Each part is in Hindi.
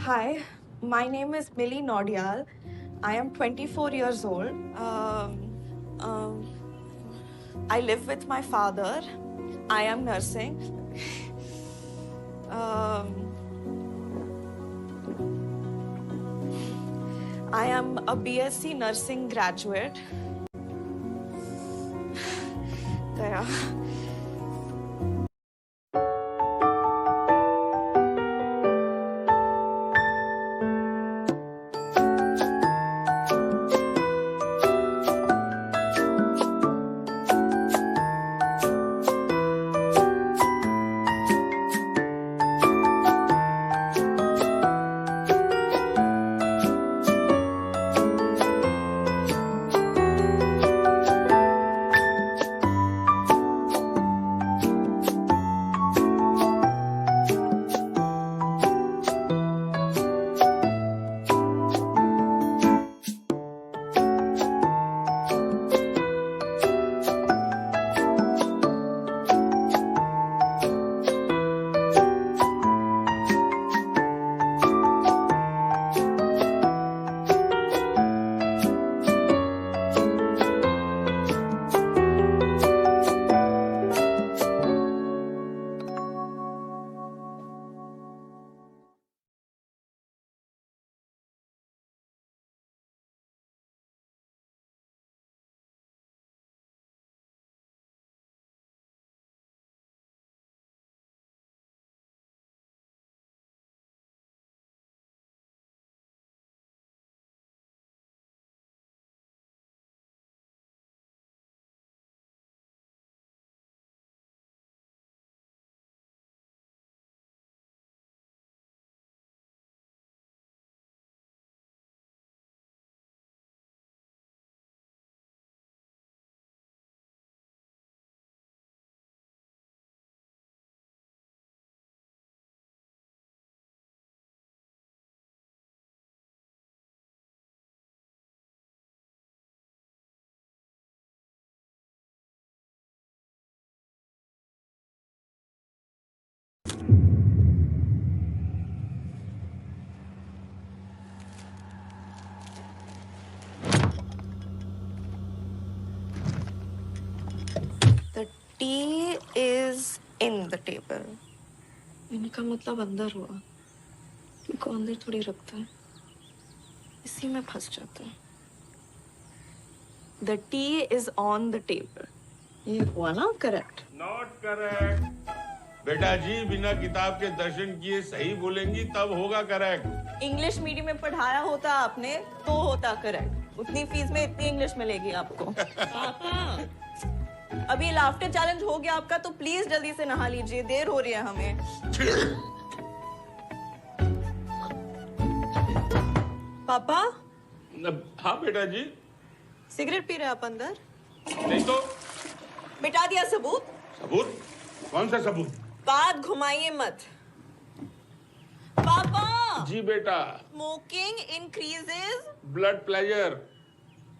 Hi, my name is Millie Nordial. I am 24 years old. Um, I live with my father. I am nursing. um, I am a BSc nursing graduate. There. The tea is in the table. इनका मतलब अंदर हुआ। इनको अंदर थोड़ी रखता है। इसी में फंस जाता है। The tea is on the table. ये हुआ ना करेक्ट? Not correct. बेटा जी बिना किताब के दर्शन किए सही बोलेंगी तब होगा करेक्ट। इंग्लिश मीडियम में पढ़ाया होता आपने तो होता करेक्ट। उतनी फीस में इतनी इंग्लिश मिलेगी आपको। पापा, अभी लाफ्टर चैलेंज हो गया आपका तो प्लीज जल्दी से नहा लीजिए, देर हो रही है हमें। पापा? हाँ बेटा जी। सिगरेट पी रहे आप अंदर? नहीं तो। मिटा दिया सबूत? सबूत? कौन सा सबूत? बात घुमाइए मत। पापा! जी बेटा। Smoking increases blood pressure.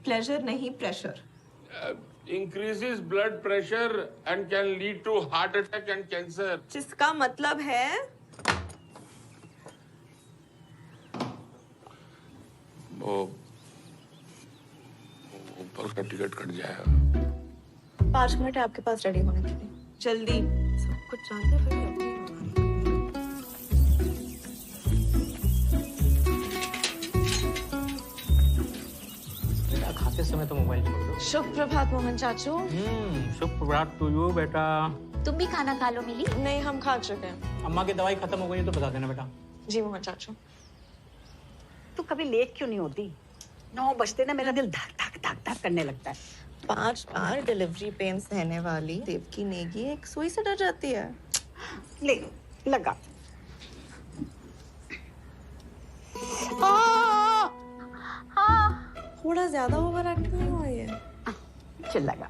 Pleasure नहीं pressure. increases blood pressure and can lead to heart attack and cancer. जिसका मतलब है वो ऊपर का टिकट कट जाएगा। 5 मिनट है आपके पास रेडी होने के लिए। जल्दी। सब कुछ जानते हैं फिर भी खाते समय तो मोबाइल छोड़ दो। शुभ प्रभात मोहन चाचू। शुभ प्रभात टू यू बेटा। तुम भी खाना खा लो मिली। नहीं, हम खा चुके हैं। अम्मा की दवाई खत्म हो गई है तो बता देना बेटा। जी मोहन चाचू। तू कभी लेट क्यों नहीं होती? 9 बजते ना मेरा दिल धक धक धक धक करने लगता है। 5 बार डिलीवरी पेन सहने वाली देवकी नेगी एक सुई से डर जाती है। ले लगा। थोड़ा ज्यादा ओवर एक्ट नहीं हुआ ये? चल लगा।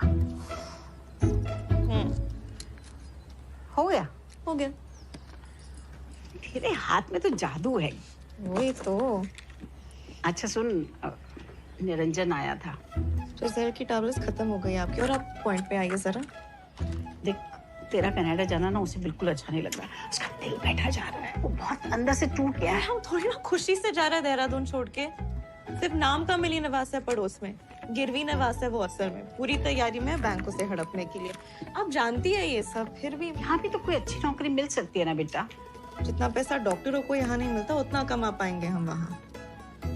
हो गया? हो गया। तेरे हाथ में तो जादू है। वही तो। अच्छा सुन, निरंजन आया था। तो जहर की टैबलेट्स खत्म हो गई आपकी और आप पॉइंट पे आइए जरा। देख तेरा कनाडा जाना ना उसे बिल्कुल अच्छा नहीं लग रहा। उसका दिल बैठा जा रहा है, वो बहुत अंदर से टूट गया है। हम थोड़ी ना खुशी से जा रहा है देहरादून छोड़ के। सिर्फ नाम का मिली नवास है पड़ोस में, गिरवी नवास है वो असल में। पूरी तैयारी में है बैंकों से हड़पने के लिए। आप जानती है ये सब, फिर भी यहाँ भी तो कोई अच्छी नौकरी मिल सकती है ना बेटा। जितना पैसा डॉक्टरों को यहाँ नहीं मिलता उतना कमा पाएंगे हम वहाँ।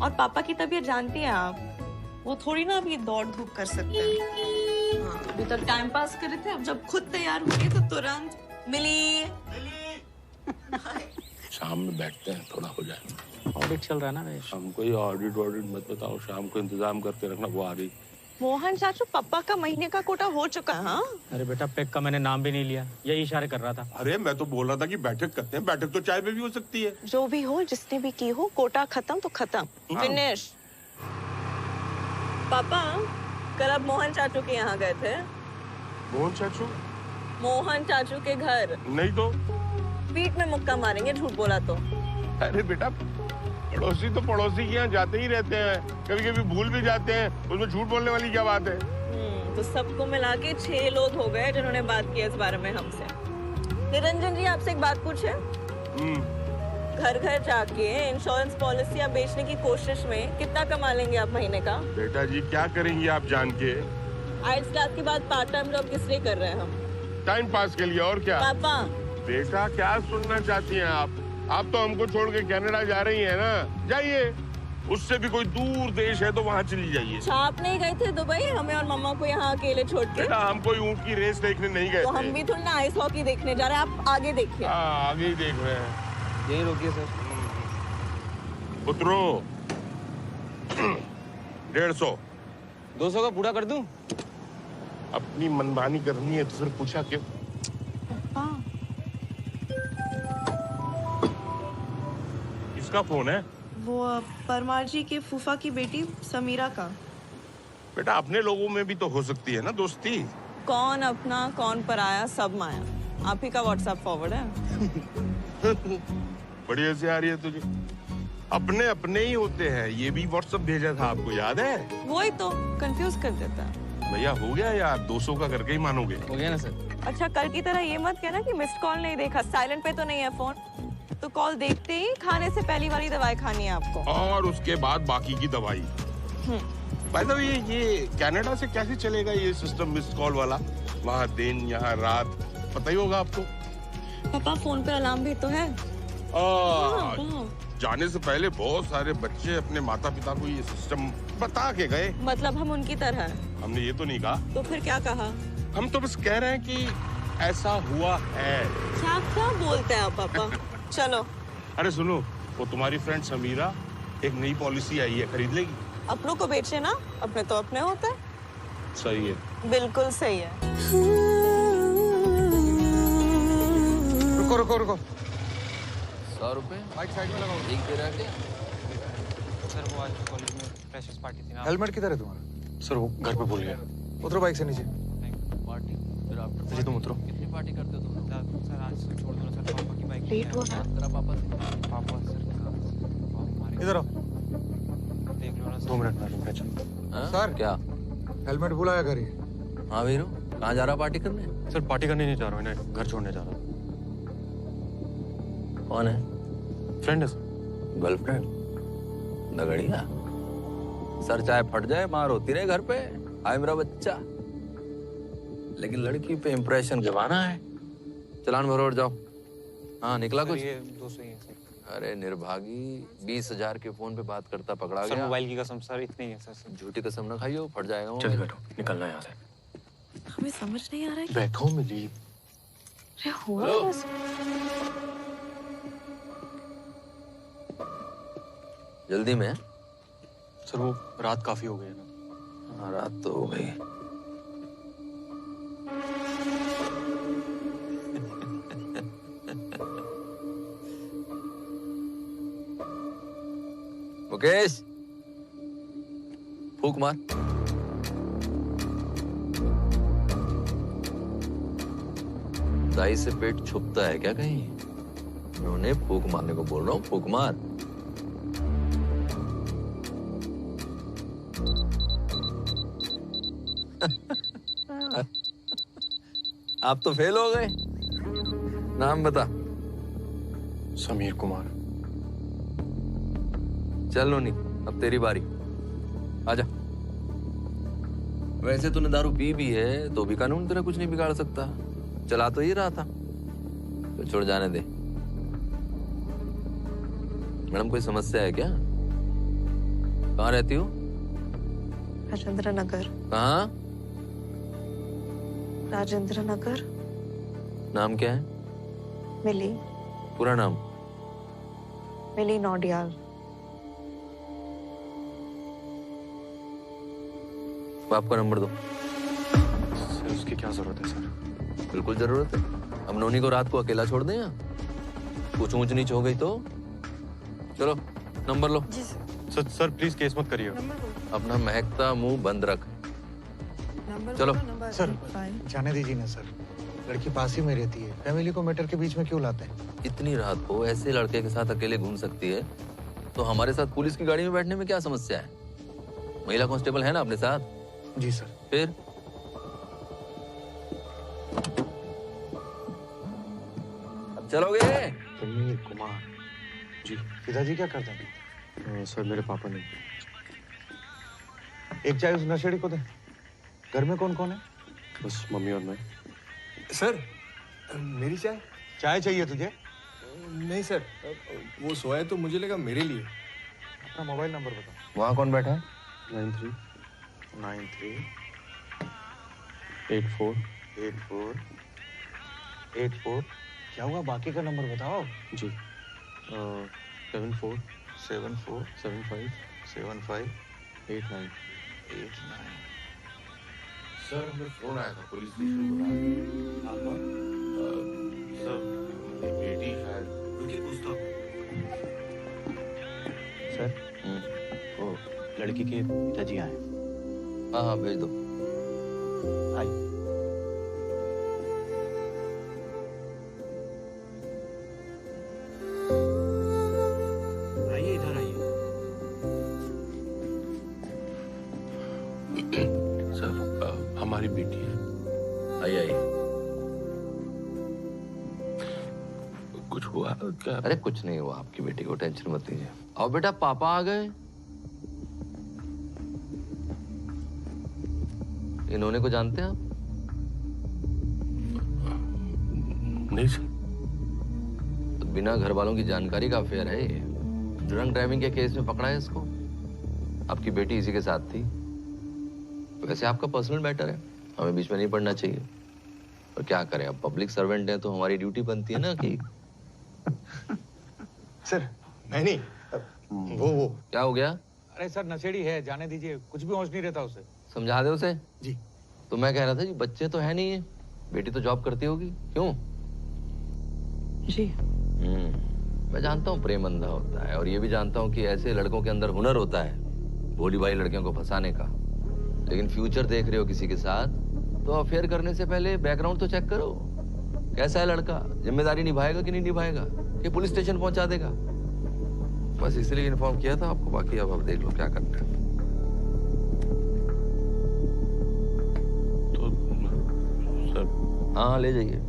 और पापा की तबीयत जानती है आप, वो थोड़ी ना अभी दौड़ धूप कर सकते हैं। हाँ, अभी तक टाइम पास कर रहे थे, अब जब खुद तैयार हुए तो तुरंत मिली। शाम में बैठते हैं, थोड़ा हो जाए। ऑडिट चल रहा है ना मेरे। हमको ये ऑडिट मत बताओ, शाम को इंतजाम करके रखना, वो आ रही। मोहन चाचू, पापा का महीने का कोटा हो चुका है। हाँ, अरे बेटा पेक का मैंने नाम भी नहीं लिया, यही इशारे कर रहा था। अरे मैं तो बोल रहा था कि बैठक करते हैं। बैठक तो चाय पे भी हो सकती है। जो भी हो, जिसने भी की हो, कोटा खत्म तो खत्म, फिनिश। पापा कल आप मोहन चाचू के यहाँ गए थे? मोहन चाचू? मोहन चाचू के घर। नहीं तो। पीठ में मुक्का मारेंगे झूठ बोला तो। अरे बेटा, पड़ोसी तो पड़ोसी के यहाँ जाते ही रहते हैं, कभी कभी भूल भी जाते हैं, उसमें झूठ बोलने वाली क्या बात है? तो सबको मिला के 6 लोग हो गए जिन्होंने बात की इस बारे में हमसे। निरंजन जी, आपसे एक बात पूछे? घर घर जाके इंश्योरेंस पॉलिसियां बेचने की कोशिश में कितना कमा लेंगे आप महीने का? बेटा जी, क्या करेंगी आप जान के? आइल्स क्लास के बाद पार्ट टाइम जॉब किस लिए कर रहे हैं हम? टाइम पास के लिए, और क्या? पापा बेटा, क्या सुनना चाहती हैं आप? आप तो हमको छोड़ के कनाडा जा रही हैं ना, जाइए। उससे भी कोई दूर देश है तो वहाँ चली जाइए। आप नहीं गए थे दुबई हमें और मम्मा को यहाँ अकेले छोड़ के? बेटा, हम कोई ऊँट की रेस देखने नहीं गए तो थे। हम भी थोड़ी ना आइस हॉकी देखने जा रहे हैं, आप आगे देखिए। हाँ, आगे ही देख रहे हैं। यही रोकिए सर। उतरो। 150। 200 का पूरा कर दूं? अपनी मनमानी करनी है तो फिर पूछा क्यों? किसका फोन है? वो परमार जी की फूफा की बेटी समीरा का। बेटा, अपने लोगों में भी तो हो सकती है ना दोस्ती। कौन अपना कौन पराया, सब माया। आप ही का व्हाट्सएप फॉरवर्ड है। बड़ी हंसी आ रही है तुझे। अपने अपने ही होते हैं। ये भी व्हाट्सएप भेजा था, आपको याद है? वही तो कंफ्यूज कर देता है। भैया, हो गया यार, 200 का करके ही मानोगे। हो गया ना सर। अच्छा, कल की तरह ये मत कहना कि मिस्ड कॉल नहीं देखा, साइलेंट पे तो नहीं है फोन। तो कॉल देखते ही खाने से पहली वाली दवाई खानी है आपको, और उसके बाद बाकी की दवाई। बाय द वे, ये कनाडा से कैसे चलेगा ये सिस्टम मिस्ड कॉल वाला? वहाँ दिन, यहाँ रात, पता ही होगा आपको। पापा फोन पे अलार्म भी तो है। जाने से पहले बहुत सारे बच्चे अपने माता पिता को ये सिस्टम बता के गए। मतलब हम उनकी तरह हैं। हमने ये तो नहीं कहा। तो फिर क्या कहा? हम तो बस कह रहे हैं कि ऐसा हुआ है। क्या बोलते हैं आप पापा? चलो। अरे सुनो, वो तुम्हारी फ्रेंड समीरा, एक नई पॉलिसी आई है, खरीद लेगी? अपनों को बेचे ना, अपने तो अपने होते हैं। सही है। बिल्कुल सही है। रुको। 100 रुपए बाइक साइड में लगाओ। एक दे रहा क्या? सर वो आज कॉलेज में फ्रेशर्स पार्टी थी ना। हेलमेट किधर है तुम्हारा? सर वो घर पे भूल गया। उतरो बाइक से नीचे। पार्टी फिर आफ्टर जी तुम उतरो। कितनी पार्टी करते हो तुम? सर आज से छोड़ दो ना सर, पापा की बाइक लेट हो रहा है। तेरा पापा से पापा सर हमारे इधर आओ। देख लो ना 2 मिनट में रुक जा। हाँ? सर। क्या? हेलमेट भूला है घर ही। हाँ वीरू, कहाँ जा रहा पार्टी करने? सर पार्टी करने नहीं जा रहा हूँ, इन्हें घर छोड़ने जा रहा हूँ। कौन है? फ्रेंड है सर। गर्लफ्रेंड? दगड़िया? सर चाहे फट जाए, मार होती रहे घर पे। आए मेरा बच्चा। लेकिन लड़की पे इम्प्रेशन जमाना है। चलान भरो और जाओ। हाँ, निकला कुछ? ये 200 ही है सर। अरे निर्भागी, 20,000 के फोन पे बात करता पकड़ा सर गया। मोबाइल की कसम सर, इतनी है सर। झूठी कसम ना खाइयो, फट जाएगा चल मोबाइल। बैठो, निकलना यहाँ से। हमें समझ नहीं आ रहा है। बैठो मिली। अरे हुआ कैसे? जल्दी में है? सर वो रात काफी हो गई है ना। हाँ, रात तो हो गई। मुकेश, फूक मार। दाई से पेट छुपता है क्या कहीं? उन्होंने फूक मारने को बोल रहा हूँ, फूक मार। आप तो फेल हो गए। नाम बता। समीर कुमार। चल नोनी, अब तेरी बारी। आजा। वैसे तूने दारू पी भी है तो भी कानून तेरा कुछ नहीं बिगाड़ सकता। चला तो ही रहा था, तो छोड़ जाने दे। मैडम कोई समस्या है क्या? कहाँ रहती हो? राजेंद्र नगर। कहाँ? राजेंद्र नगर। नाम क्या है? मिली। पूरा नाम? मिली नौडियाल। बाप का नंबर दो। सर उसकी क्या जरूरत है सर? बिल्कुल जरूरत है। अब नोनी को रात को अकेला छोड़ दें या कुछ ऊंच नीच हो गई तो? चलो number low. Sir please case मत करिए। अपना महकता मुंह बंद रख। चलो। सर जाने दीजिए ना सर, लड़की पास ही में रहती है, फैमिली को मैटर के बीच में क्यों लाते हैं? इतनी रात को ऐसे लड़के के साथ अकेले घूम सकती है तो हमारे साथ पुलिस की गाड़ी में बैठने में क्या समस्या है? महिला कांस्टेबल है ना अपने साथ? जी सर। फिर अब चलोगे? समीर कुमार जी। पिताजी क्या करते हैं? सर मेरे पापा ने। एक चाय उस नशेड़ी को दे। घर में कौन कौन है? बस मम्मी और मैं। सर मेरी चाय। चाय चाहिए तुझे? नहीं सर, वो सोया है तो मुझे लगा मेरे लिए। अपना मोबाइल नंबर बताओ। वहां कौन बैठा है? 93 93 84 84 84। क्या हुआ, बाकी का नंबर बताओ। जी 74 74 75 75 89। 89। सर हमें फोन आया था पुलिस स्टेशन पर। सर मेरी बेटी शायद। रुकिए पूछता हूँ। सर वो लड़की के पिताजी आए। हाँ हाँ भेज दो। आइए। आइए इधर आइए। सर हमारी बेटी है। आइए आइए। कुछ हुआ क्या? अरे कुछ नहीं हुआ, आपकी बेटी को टेंशन मत लीजिए। आओ बेटा, पापा आ गए। इन्होंने को जानते हैं आप? नहीं सर। तो बिना घर वालों की जानकारी का अफेयर है ये। ड्रंक ड्राइविंग के केस में पकड़ा है इसको। आपकी बेटी इसी के साथ थी। वैसे आपका पर्सनल मैटर है, हमें बीच में नहीं पड़ना चाहिए। और क्या करें, अब पब्लिक सर्वेंट हैं तो हमारी ड्यूटी बनती है ना कि सर नहीं वो क्या हो गया? अरे सर नशेड़ी है, जाने दीजिए, कुछ भी होश नहीं रहता उसे। समझा दे उसे। जी। तो मैं कह रहा था जी, बच्चे तो है नहीं है, बेटी तो जॉब करती होगी, क्यों? जी। मैं जानता हूँ प्रेम अंधा होता है, और ये भी जानता हूँ कि ऐसे लड़कों के अंदर हुनर होता है भोली भाई लड़कियों को फंसाने का। लेकिन फ्यूचर देख रहे हो किसी के साथ, तो अफेयर करने से पहले बैकग्राउंड तो चेक करो। कैसा है लड़का, जिम्मेदारी निभाएगा कि नहीं निभाएगा, कि पुलिस स्टेशन पहुंचा देगा। बस इसलिए इन्फॉर्म किया था आपको, बाकी अब देख लो क्या करना है। तो सर हाँ ले जाइए।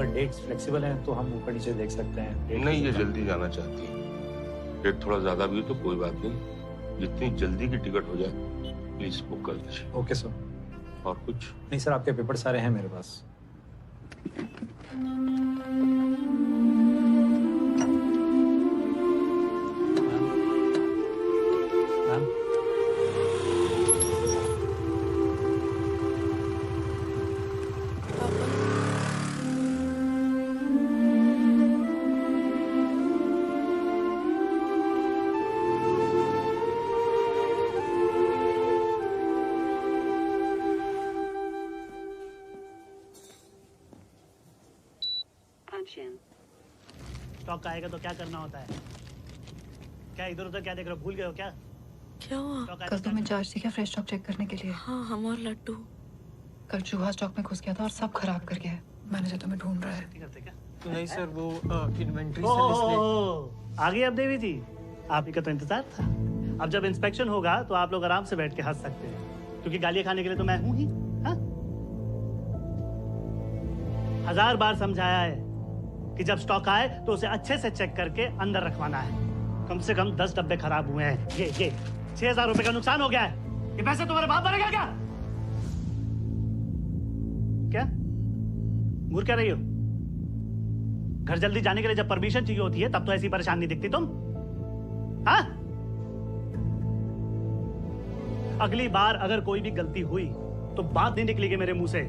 अगर डेट्स फ्लेक्सिबल हैं तो हम ऊपर नीचे देख सकते हैं। नहीं, ये जल्दी जाना चाहती है। रेट थोड़ा ज्यादा भी हो तो कोई बात नहीं, जितनी जल्दी की टिकट हो जाए प्लीज बुक कर दीजिए। Okay sir. और कुछ? नहीं सर, आपके पेपर सारे हैं मेरे पास। मैम, स्टॉक आएगा तो क्या करना होता है? क्या इधर उधर क्या देख रहे हो? भूल गए हो क्या? क्या हुआ? स्टॉक आएगा कल तो तुम्हें चार्ज थी क्या फ्रेश स्टॉक चेक करने के लिए? हाँ, हम और लड्डू। कल चूहा स्टॉक में घुस गया था और सब खराब कर गया है। मैनेजर तुम्हें ढूंढ रहा है। नहीं करते क्या? नहीं सर, वो इन्वेंट्री आ गई अब देवी जी, आप ही का तो इंतजार था। अब जब इंस्पेक्शन होगा तो आप लोग आराम से बैठ के हंस सकते हैं, क्योंकि गालियां खाने के लिए तो मैं हूं ही। हाँ? 1000 बार समझाया है कि जब स्टॉक आए तो उसे अच्छे से चेक करके अंदर रखवाना है। कम से कम 10 डब्बे खराब हुए हैं। ये 6000 रुपए का नुकसान हो गया है। ये पैसे तुम्हारे बाप भरेगा क्या? क्या घूर क्या रही हो? घर जल्दी जाने के लिए जब परमिशन चाहिए होती है तब तो ऐसी परेशान नहीं दिखती तुम। हाँ? अगली बार अगर कोई भी गलती हुई तो बात नहीं निकलेगी मेरे मुंह से।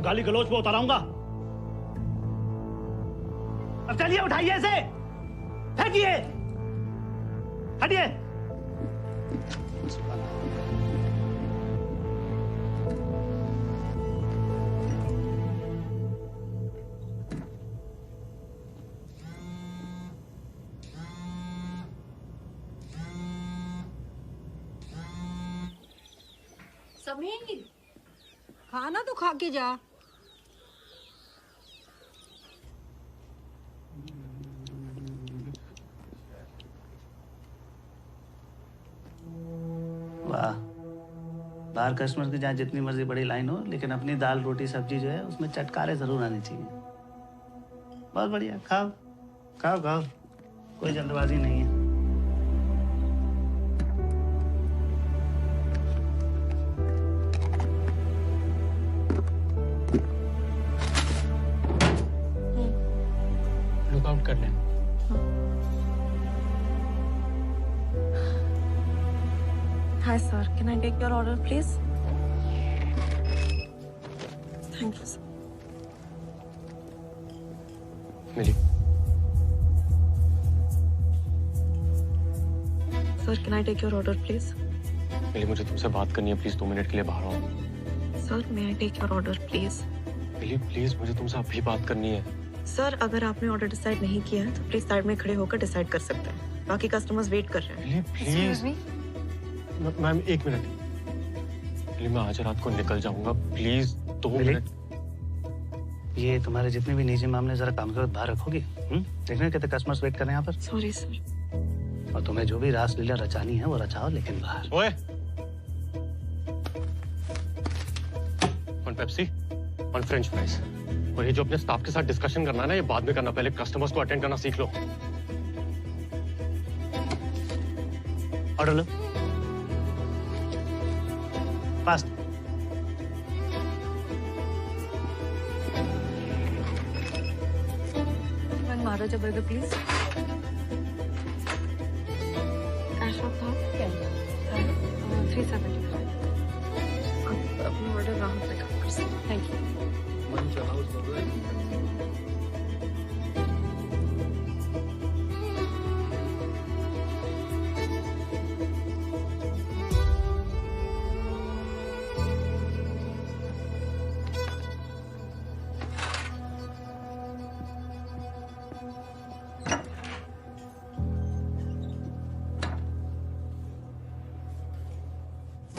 गाली गलौज पे उतर आऊंगा। अब चलिए, उठाइए इसे, फेंकिए, हटिए। समीर, खाना तो खा के जा। वाह, बाहर कस्टमर की जहाँ जितनी मर्जी बड़ी लाइन हो, लेकिन अपनी दाल रोटी सब्जी जो है उसमें चटकारे जरूर आनी चाहिए। बहुत बढ़िया, खाओ खाओ खाओ, कोई जल्दबाजी नहीं है। लुकआउट कर लें। Hi sir, can I take your order please? Thank you sir. Milli. Sir, can I take your order please? मिली, मुझे तुमसे बात करनी है, प्लीज 2 मिनट के लिए बाहर आओ। Sir, may I take your order please? Mili please, मुझे तुमसे अभी बात करनी है। सर, अगर आपने ऑर्डर डिसाइड नहीं किया है तो प्लीज साइड में खड़े होकर डिसाइड कर सकते हैं। बाकी कस्टमर्स वेट कर रहे हैं। Mili please. Ma'am 1 minute. Mili, मैं आज रात को निकल जाऊंगा, प्लीज 2 मिनट। ये तुम्हारे जितने भी निजी मामले जरा काम के बाहर रखोगे। देखने कितने कस्टमर्स वेट कर रहे हैं यहाँ पर। Sorry sir. और तुम्हें जो भी रासलीला रचानी है वो रचाओ, लेकिन बाहर। ओए, one Pepsi, one French fries. और ये जो अपने स्टाफ के साथ डिस्कशन करना है ना, ये बाद में करना, पहले कस्टमर्स को अटेंड करना सीख लो। ऑर्डर लो fast. Maharaja burger please. Cash off था 375। आप अपना ऑर्डर वहाँ पे कर सकते हैं। Thank you.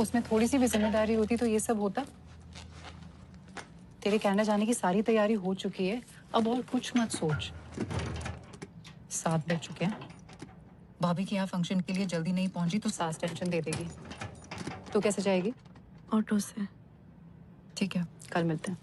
उसमें थोड़ी सी भी जिम्मेदारी होती तो ये सब होता। तेरे कनाडा जाने की सारी तैयारी हो चुकी है, अब और कुछ मत सोच। 7 बज चुके हैं। भाभी के यहाँ फंक्शन के लिए जल्दी नहीं पहुंची तो सास टेंशन दे देगी। तो कैसे जाएगी? ऑटो से। ठीक है, कल मिलते हैं।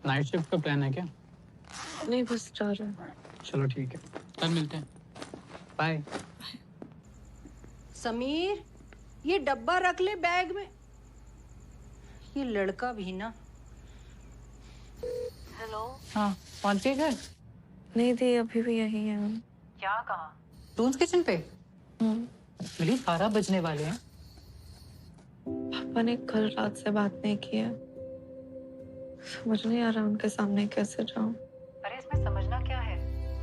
नाइट शिफ्ट का प्लान है क्या? नहीं, बस जा रहे हैं। चलो ठीक है, कल मिलते हैं। बाय। समीर, ये डब्बा रख ले बैग में। ये लड़का भी ना। हेलो। हाँ, पहुंच गए घर? नहीं दी, अभी भी यही है। क्या कहा? टून्स किचन पे? मिली 12 बजने वाले हैं। पापा ने कल रात से बात नहीं की है। समझ नहीं आ रहा उनके सामने कैसे जाऊं। अरे इसमें समझना क्या है?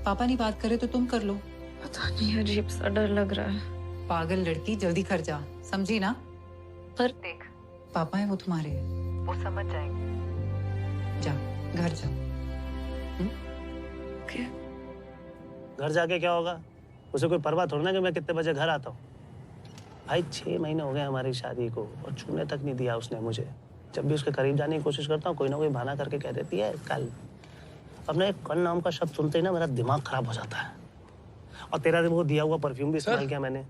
पापा नहीं बात करे तो तुम कर लो। पता नहीं, अजीब सा डर लग रहा है। पागल लड़की, जल्दी घर जा, समझी ना? पर देख, पापा है वो तुम्हारे, वो समझ जाएंगे। जा, घर जा। घर जाके क्या होगा? उसे कोई परवाह थोड़ी ना कि मैं कितने बजे घर आता हूँ। भाई 6 महीने हो गए हमारी शादी को और छूने तक नहीं दिया उसने मुझे। जब भी उसके करीब जाने की कोशिश करता हूँ कोई ना कोई बहाना करके कह देती है कल। अब ना एक कल नाम का शब्द सुनते ही ना मेरा दिमाग खराब हो जाता है। और तेरा वो दिया हुआ परफ्यूम भी इस्तेमाल किया मैंने,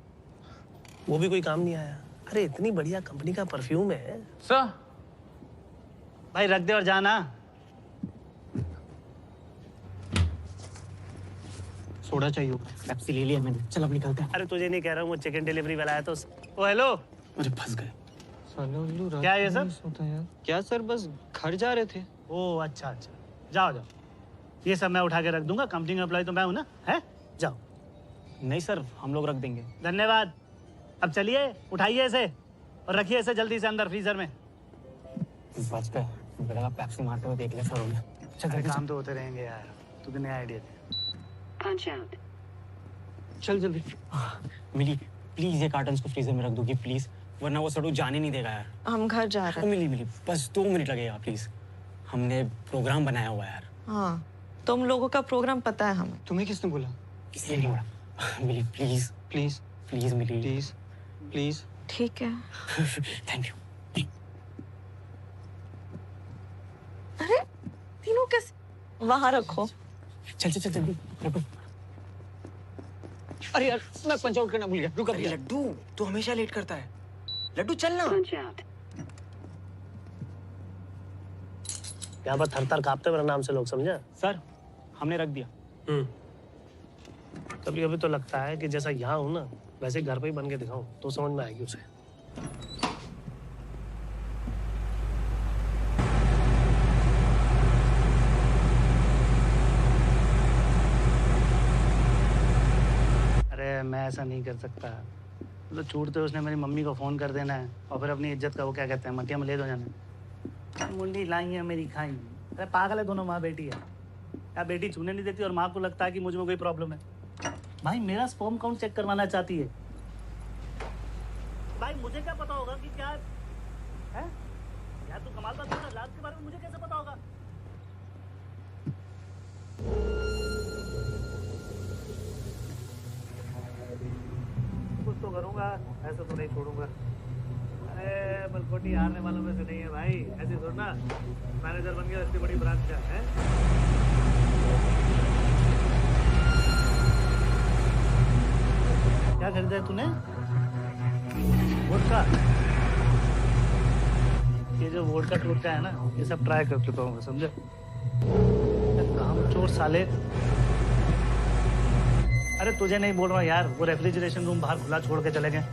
वो भी कोई काम नहीं आया। अरे इतनी बढ़िया कंपनी का परफ्यूम है। सर भाई रख दे और जाना। सोडा चाहिए होगा, पेप्सी ले लिया मैंने। चल अब निकलते हैं। अरे तुझे नहीं कह रहा हूँ, वो चिकन डिलीवरी वाला आया तो। ओ हेलो। अरे फंस गए। क्या है ये सब? क्या सर, बस घर जा रहे थे। ओ अच्छा अच्छा, जाओ जाओ, ये सब मैं उठा के रख दूंगा। कंपनी का एम्प्लॉय तो मैं हूँ ना, है? जाओ। नहीं सर, हम लोग रख देंगे। धन्यवाद। अब चलिए, उठाइए इसे और रखिए इसे जल्दी से अंदर फ्रीजर में। बच गए, मेरा पेप्सी मारते हुए देख ले सर उन्हें। चल काम तो होते रहेंगे यार, तू नया आइडिया दे। चल जल्दी। मिली प्लीज ये कार्टन्स को फ्रीजर में रख दोगी प्लीज, वरना वो सड़ू जाने नहीं देगा यार। हम घर जा रहे हैं। मिली बस 2 मिनट लगेगा प्लीज, हमने प्रोग्राम बनाया हुआ है यार। हाँ, तुम लोगों का प्रोग्राम पता है हमें। तुम्हें किसने बोला? किसी ने नहीं बोला। Mili please please please Mili please please. ठीक है। Thank you. अरे तीनों कैसे? वहां रखो। चल जल्दी। अरे यार मैं पंच आउट करना भूल गया, रुक। अरे लड्डू तू हमेशा लेट करता है। लड्डू चलना। यहाँ पर थर-थर कांपते मेरे नाम से लोग, समझा? सर हमने रख दिया। कभी कभी तो लगता है कि जैसा यहाँ हूँ ना वैसे घर पे ही बन के दिखाऊं तो समझ में आएगी उसे। अरे मैं ऐसा नहीं कर सकता। तो छूटते उसने मेरी मम्मी को फोन कर देना है और फिर अपनी इज्जत का वो क्या कहते हैं मटिया में ले दो जाना। मुंडी लाई है मेरी खाई। अरे पागल है दोनों माँ बेटी है। क्या बेटी छूने नहीं देती और माँ को लगता है कि मुझ में कोई प्रॉब्लम है। भाई मेरा स्पर्म काउंट चेक करवाना चाहती है। भाई मुझे क्या पता होगा कि क्या है? यार तू कमाल बात कर रहा है, लाज के बारे में मुझे कैसे पता होगा? कुछ तो करूंगा, ऐसे तो नहीं छोड़ूंगा। अरे बलकोटी हारने वालों में से नहीं है भाई। ऐसे थोड़ा मैनेजर बन गया इतनी बड़ी ब्रांच का है। क्या खरीदा है तूने? वोडका। ये जो वोडका टोटका है ना, ये सब ट्राई कर चुका हूँ, समझे? कामचोर साले। अरे तुझे नहीं बोल रहा यार, वो रेफ्रिजरेशन रूम बाहर खुला छोड़ के चले गए।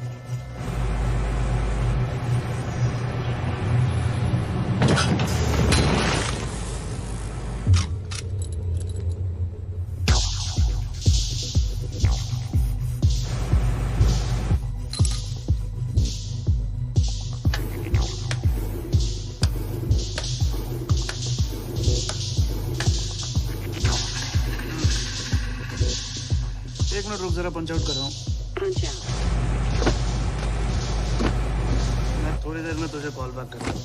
एक मिनट रुक, जरा पंच आउट कर रहा हूँ। मैं थोड़ी देर में तुझे कॉल बैक कर रहा हूँ।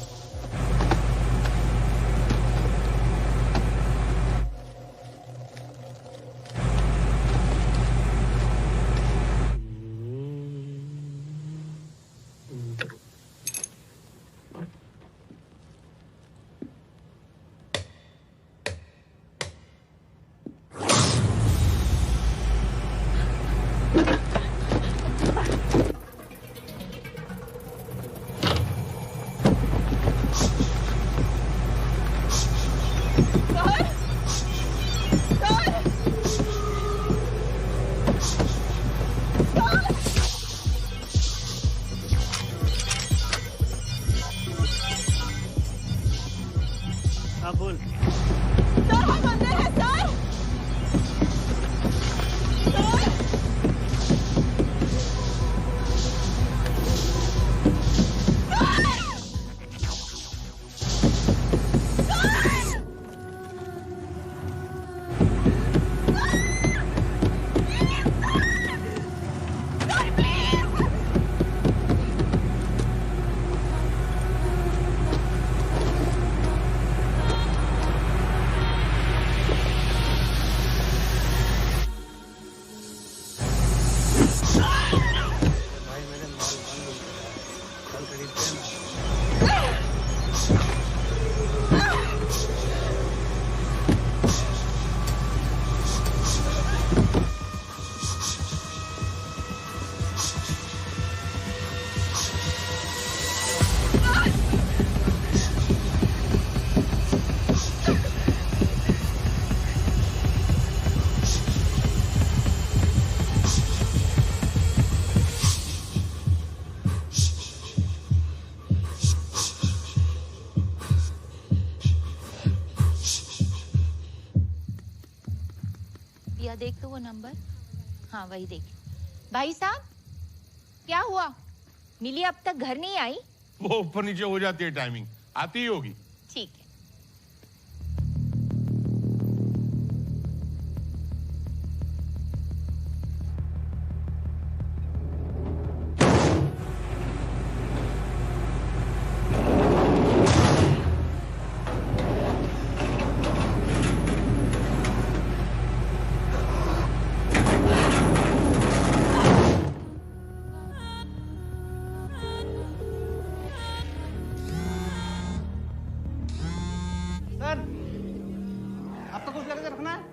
देख तो वो नंबर। हाँ वही देख। भाई साहब क्या हुआ, मिली अब तक घर नहीं आई? वो ऊपर नीचे हो जाती है, टाइमिंग आती ही होगी। ठीक है। सर आपको कुछ लगा रखना है?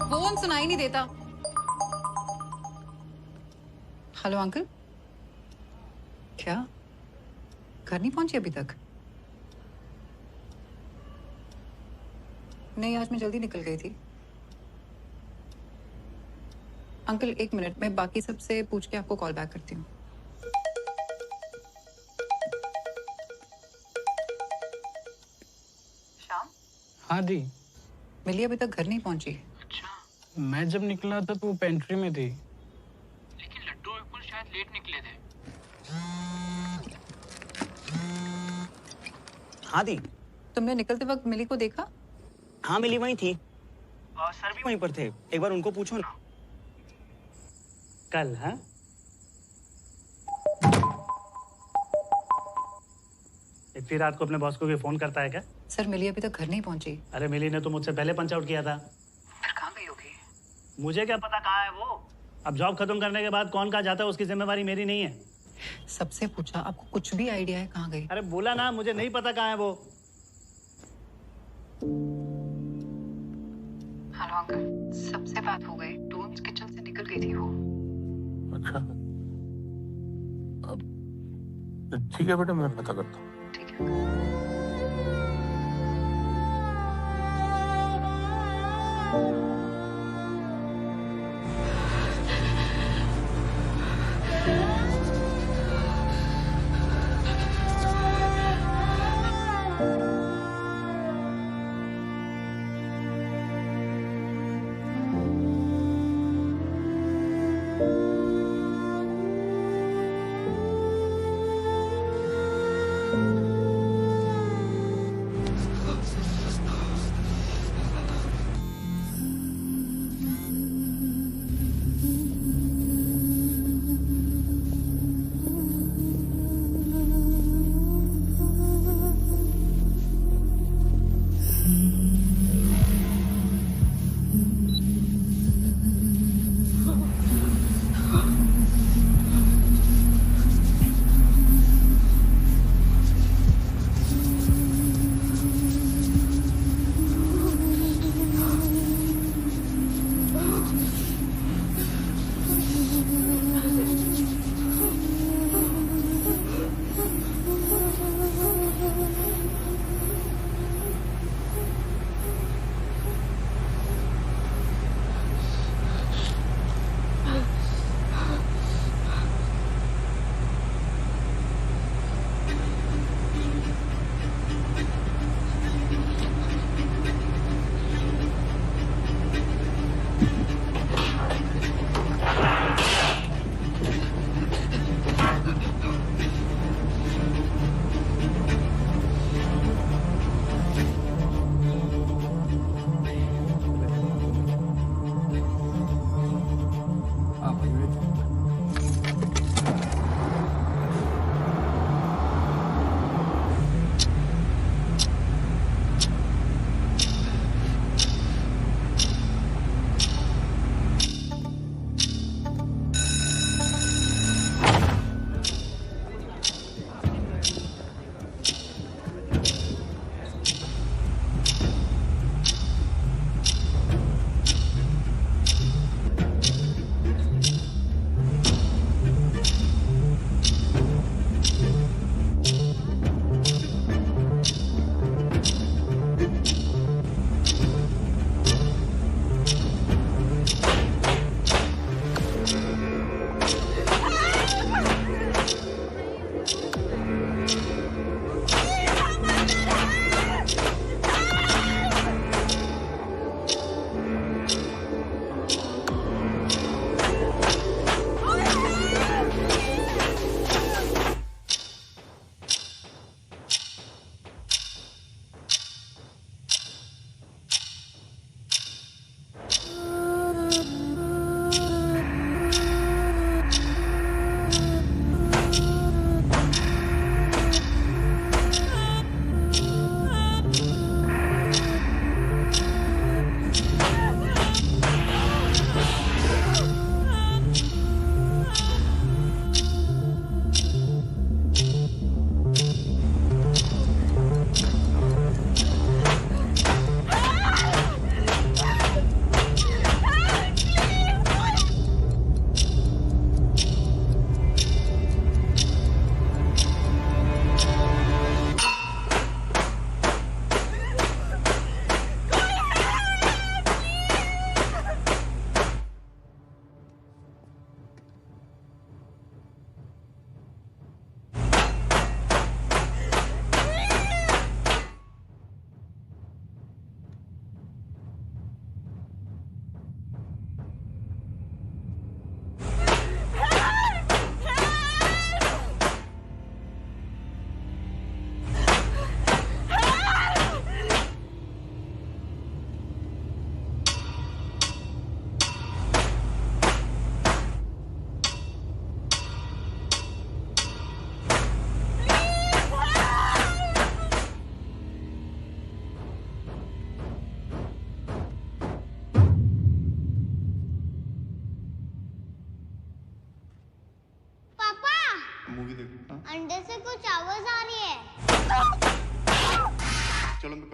फोन सुनाई नहीं देता। हेलो अंकल, क्या घर नहीं पहुंची अभी तक? नहीं, आज मैं जल्दी निकल गई थी। अंकल एक मिनट, मैं बाकी सबसे पूछ के आपको कॉल बैक करती हूँ। श्याम, हाँ दी। मिली अभी तक घर नहीं पहुंची। मैं जब निकला था तो वो पेंट्री में थी। लेकिन लड्डू और विपुल शायद लेट निकले थे। हाँ दी। तुमने निकलते वक्त मिली को देखा? हाँ मिली वहीं थी और सर भी वहीं पर थे, एक बार उनको पूछो ना। कल हाँ इतनी रात को अपने बॉस को भी फोन करता है क्या? सर मिली अभी तक घर नहीं पहुंची। अरे मिली ने तो मुझसे पहले पंच आउट किया था। फिर कहाँ गई होगी? मुझे क्या पता कहाँ है वो। अब जॉब खत्म करने के बाद कौन कहाँ जाता है उसकी जिम्मेवारी मेरी नहीं है। सबसे पूछा, आपको कुछ भी आइडिया है कहाँ गई? अरे बोला ना मुझे नहीं पता कहाँ है वो। हेलो अंकल, सबसे बात हो गई, टूम्स किचन से निकल गई थी वो। अच्छा, अब ठीक है बेटा, मैं पता करता हूँ। ठीक है।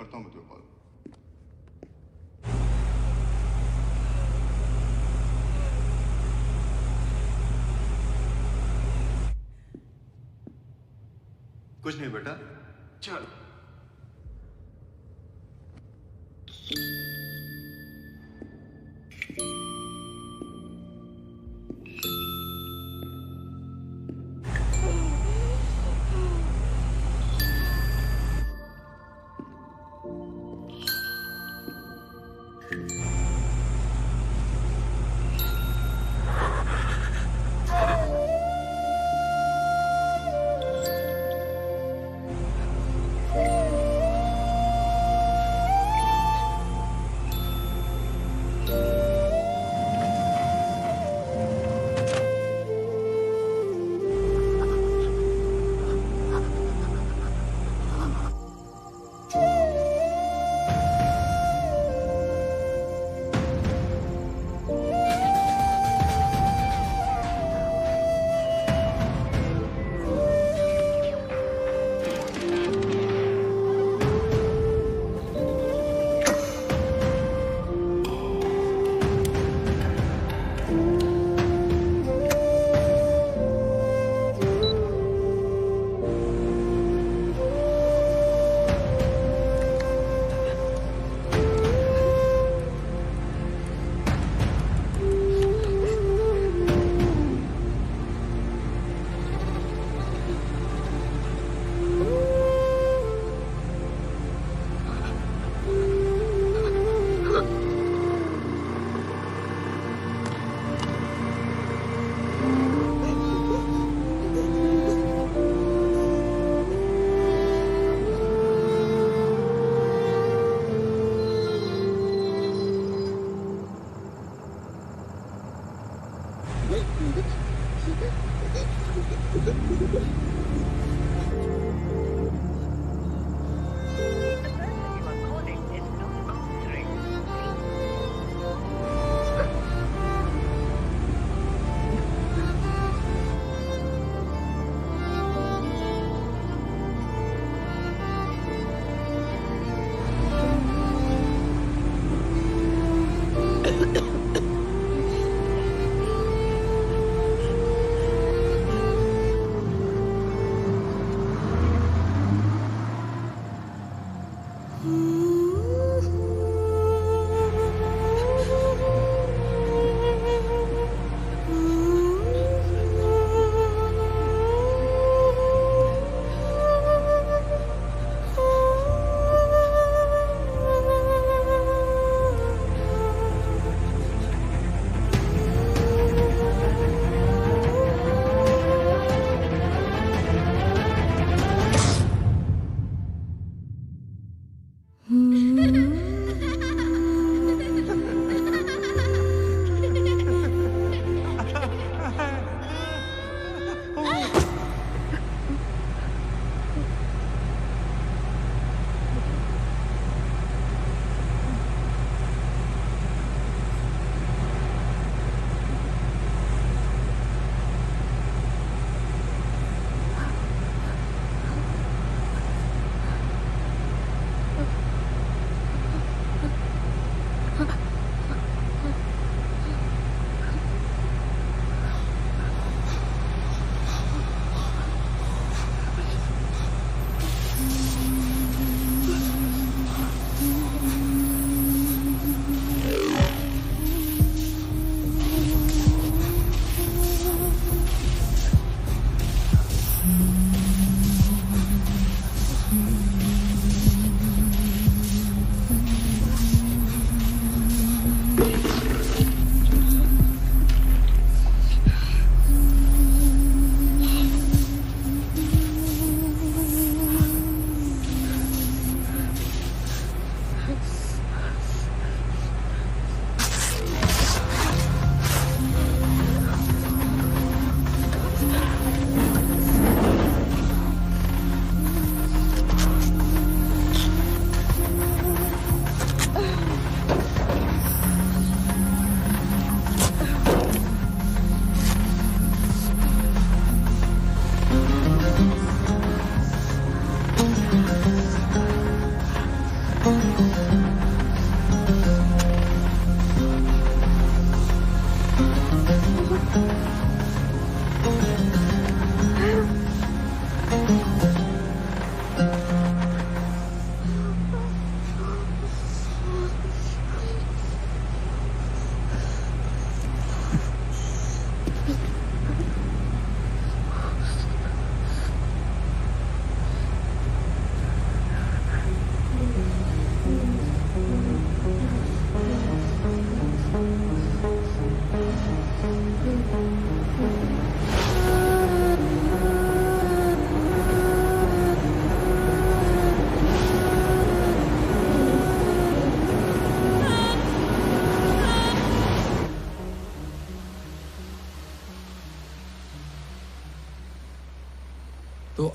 करता हूँ मैं तुम्हें कॉल। कुछ नहीं बेटा, चल।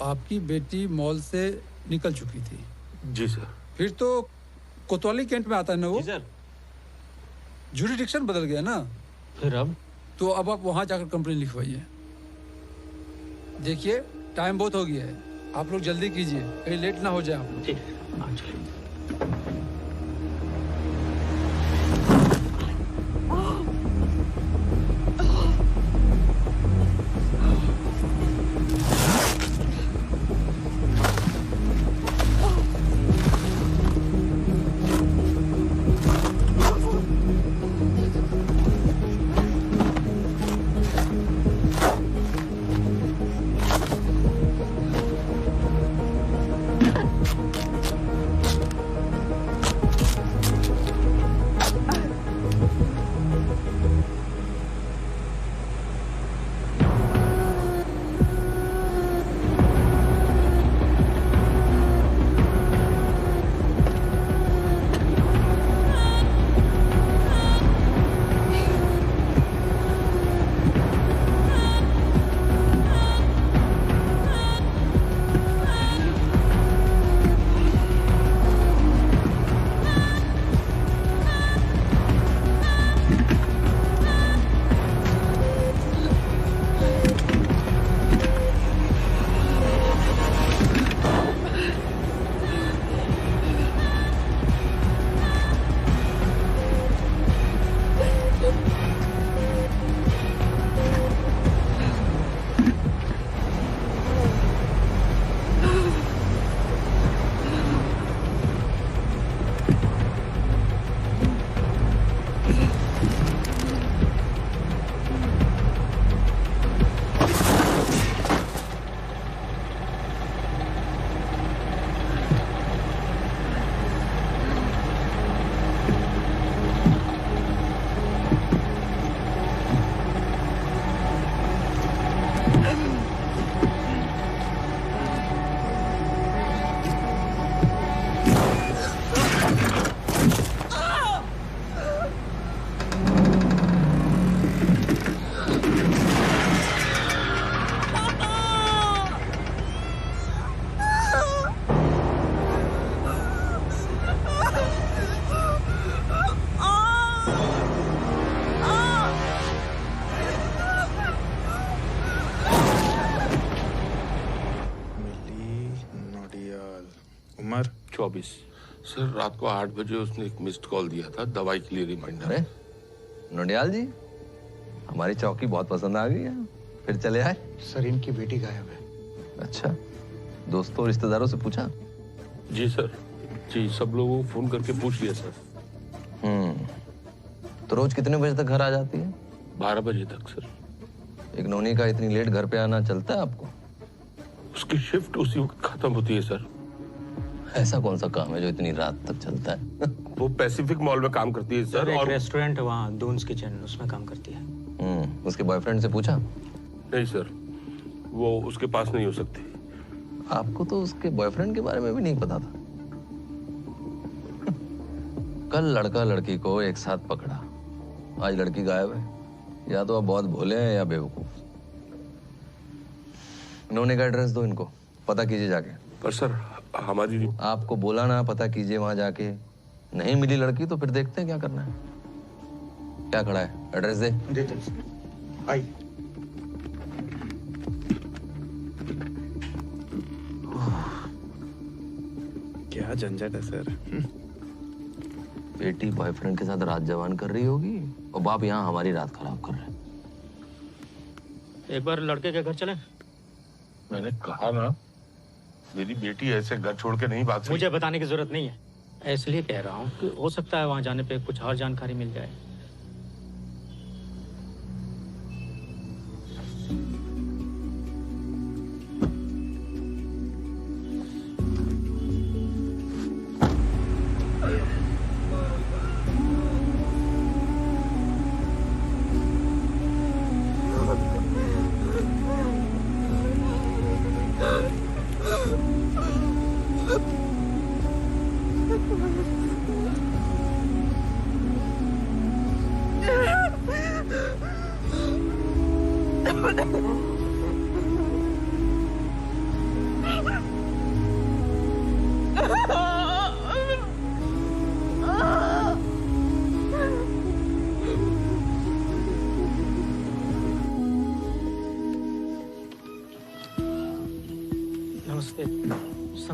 आपकी बेटी मॉल से निकल चुकी थी? जी सर। फिर तो कोतवाली कैंट में आता है ना वो? जी सर। जुरिडिक्शन बदल गया ना? फिर अब? तो अब आप वहां जाकर कंप्लेन लिखवाइए। देखिए टाइम बहुत हो गया है, आप लोग जल्दी कीजिए, कहीं लेट ना हो जाए आप लोग। ठीक है, हाँ चलिए। उम्र 24। सर रात को 8 बजे उसने एक मिस्ड कॉल दिया था दवाई के लिए रिमाइंडर। अरे नोडियाल जी, हमारी चौकी बहुत पसंद आ गई है, फिर चले आए। सर इनकी बेटी गायब है। अच्छा, दोस्तों रिश्तेदारों से पूछा? जी सर, जी सब लोगों को फोन करके पूछ लिया सर। तो रोज कितने बजे तक घर आ जाती है? 12 बजे तक सर। एक नौनी का इतनी लेट घर पे आना चलता है आपको? उसकी शिफ्ट उसी वक्त खत्म होती है सर। ऐसा कौन सा काम है जो इतनी रात तक चलता है? वो पैसिफिक मॉल में काम करती है सर। एक और रेस्टोरेंट है वहाँ, दून्स किचन, उसमें काम करती है। उसके बॉयफ्रेंड से पूछा? नहीं सर, वो उसके पास नहीं हो सकती। आपको तो उसके बॉयफ्रेंड के बारे में भी नहीं पता था। कल लड़का लड़की को एक साथ पकड़ा, आज लड़की गायब है। या तो आप बहुत भोले हैं या बेवकूफ। नोने का एड्रेस दो इनको, पता कीजिए जाके। पर सर हमारी, आपको बोला ना पता कीजिए वहां जाके। नहीं मिली लड़की तो फिर देखते हैं क्या करना है। क्या खड़ा है, एड्रेस दे। देते आई। क्या झंझट है सर। बेटी बॉयफ्रेंड के साथ रात जवान कर रही होगी और बाप यहाँ हमारी रात खराब कर रहे हैं। एक बार लड़के के घर चलें? मैंने कहा ना, मेरी बेटी ऐसे घर छोड़ के नहीं भाग सकती। मुझे बताने की जरूरत नहीं है, इसलिए कह रहा हूँ कि हो सकता है वहां जाने पे कुछ और जानकारी मिल जाए।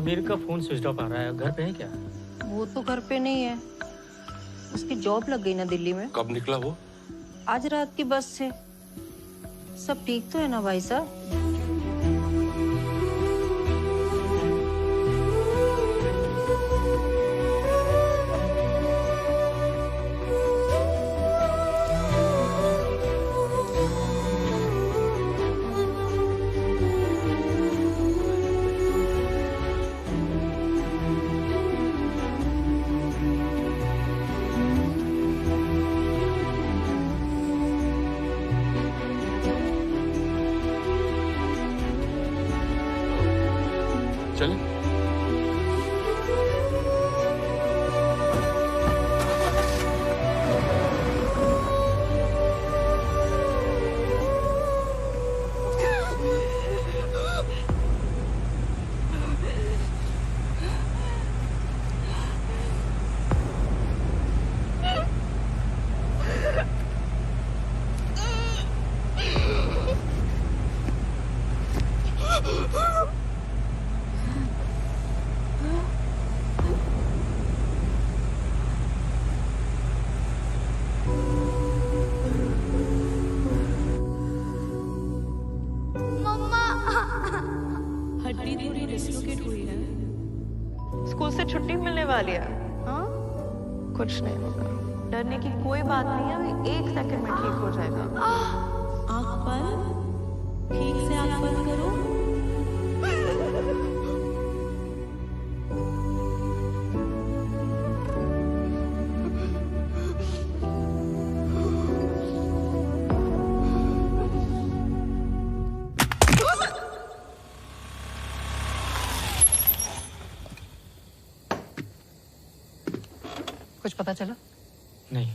समीर का फोन स्विच ऑफ आ रहा है, घर पे है क्या? वो तो घर पे नहीं है, उसकी जॉब लग गई ना दिल्ली में। कब निकला वो? आज रात की बस से। सब ठीक तो है ना भाई साहब? चले। हड्डी थोड़ी डिस्लोकेट हुई है। स्कूल से छुट्टी मिलने वाली है। हाँ, कुछ नहीं होगा, डरने की कोई बात नहीं है, अभी 1 सेकंड में ठीक हो जाएगा। आँख बंद, ठीक से आँख बंद करो। कुछ पता चला? नहीं,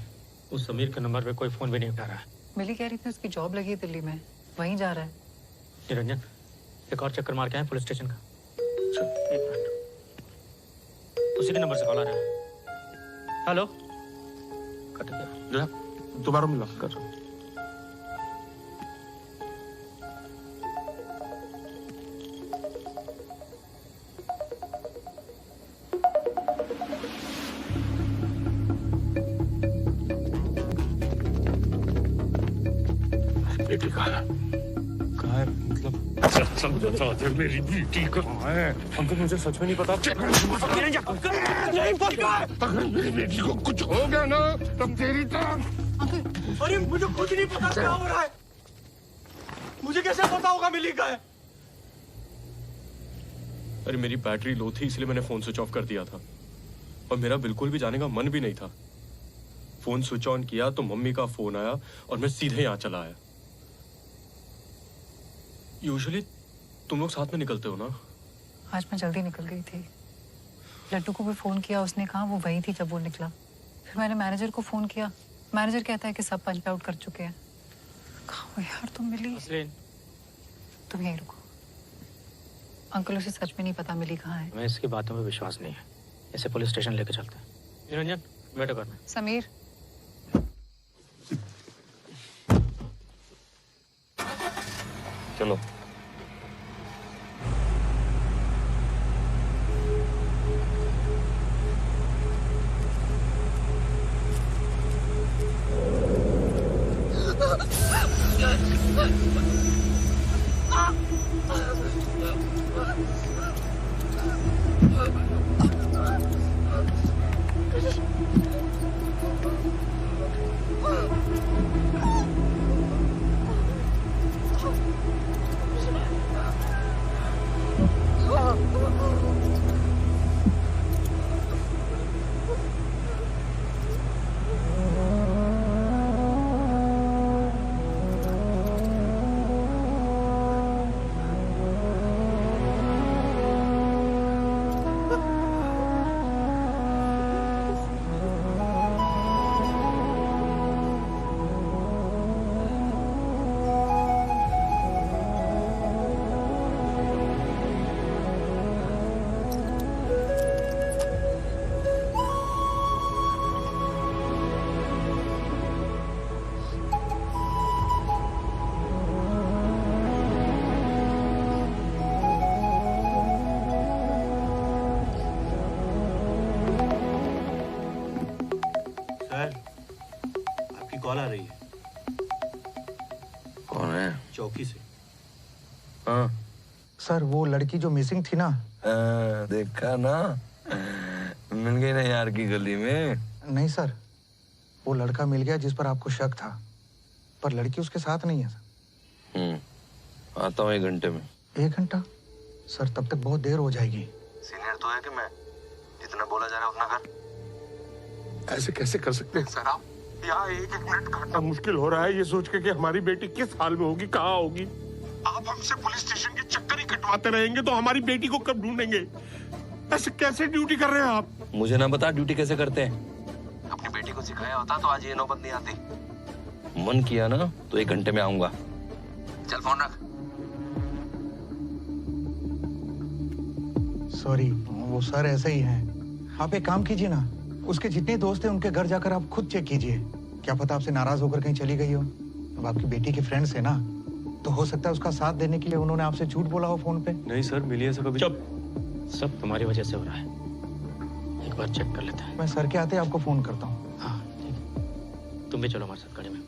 उस समीर के नंबर पे कोई फोन भी नहीं उठा रहा है। मिली कह रही थी उसकी जॉब लगी है दिल्ली में, वहीं जा रहा है। निरंजन, एक और चक्कर मार के आए पुलिस स्टेशन का। चल, 1 मिनट। उसी के नंबर से कॉल आ रहा है। हेलो, कट गया। दोबारा मिला कर। बेटी कहाँ है? मतलब मेरी बेटी कहाँ है? अंकल मुझे सच में नहीं पता। अगर मेरी बेटी को कुछ हो गया ना तब तेरी तरफ। अरे मुझे खुद नहीं पता क्या हो रहा है। मुझे कैसे पता होगा मिली का है? अरे मेरी बैटरी लो थी इसलिए मैंने फोन स्विच ऑफ कर दिया था और मेरा बिल्कुल भी जाने का मन भी नहीं था। फोन स्विच ऑन किया तो मम्मी का फोन आया और मैं सीधे यहाँ चला आया। यूजुअली तुम लोग साथ में निकलते हो ना? आज मैं जल्दी निकल गई थी। लड्डू को भी फोन किया, उसने कहा वो वही थी जब वो निकला। फिर मैंने मैनेजर को फोन किया, मैनेजर कहता है कि सब पंच आउट कर चुके हैं। कहाँ हो यार तुम? मिली? तुम यहीं रुको। अंकल उसे सच में नहीं पता मिली कहाँ है। मैं इसकी बातों में विश्वास नहीं है, इसे पुलिस स्टेशन लेके चलते हैं। निरंजन, वेट करना। समीर, चलो। कॉल आ रही है। कौन है? चौकी से। हाँ सर वो लड़की जो मिसिंग थी ना। देखा ना, मिल गई ना यार की गली में। नहीं सर, वो लड़का मिल गया जिस पर आपको शक था, पर लड़की उसके साथ नहीं है सर। आता हूँ 1 घंटे में। 1 घंटा? सर तब तक बहुत देर हो जाएगी। सीनियर तो है कि मैं, जितना बोला जा रहा है उतना कर। ऐसे कैसे कर सकते हैं सर आप? यहाँ 1-1 मिनट काटना मुश्किल हो रहा है ये सोच के कि हमारी बेटी किस हाल में होगी, कहाँ होगी। आप हमसे पुलिस स्टेशन के चक्कर ही कटवाते रहेंगे तो हमारी बेटी को कब ढूंढेंगे? ऐसे कैसे ड्यूटी कर रहे हैं आप? मुझे ना बता ड्यूटी कैसे करते हैं। अपनी बेटी को सिखाया होता तो आज ये नौबत नहीं आती। मन किया ना तो 1 घंटे में आऊंगा। चल फोन रख। सॉरी, वो सर ऐसे ही हैं। आप एक काम कीजिए ना, उसके जितने दोस्त हैं उनके घर जाकर आप खुद चेक कीजिए। क्या पता आपसे नाराज होकर कहीं चली गई हो। अब आपकी बेटी के फ्रेंड्स है ना, तो हो सकता है उसका साथ देने के लिए उन्होंने आपसे झूठ बोला हो फोन पे। नहीं सर, मिली ऐसा कभी। चुप, सब तुम्हारी वजह से हो रहा है। एक बार चेक कर लेते हैं। मैं सर के आते आपको फोन करता हूँ। हाँ ठीक है, तुम भी चलो हमारे साथ गाड़ी में।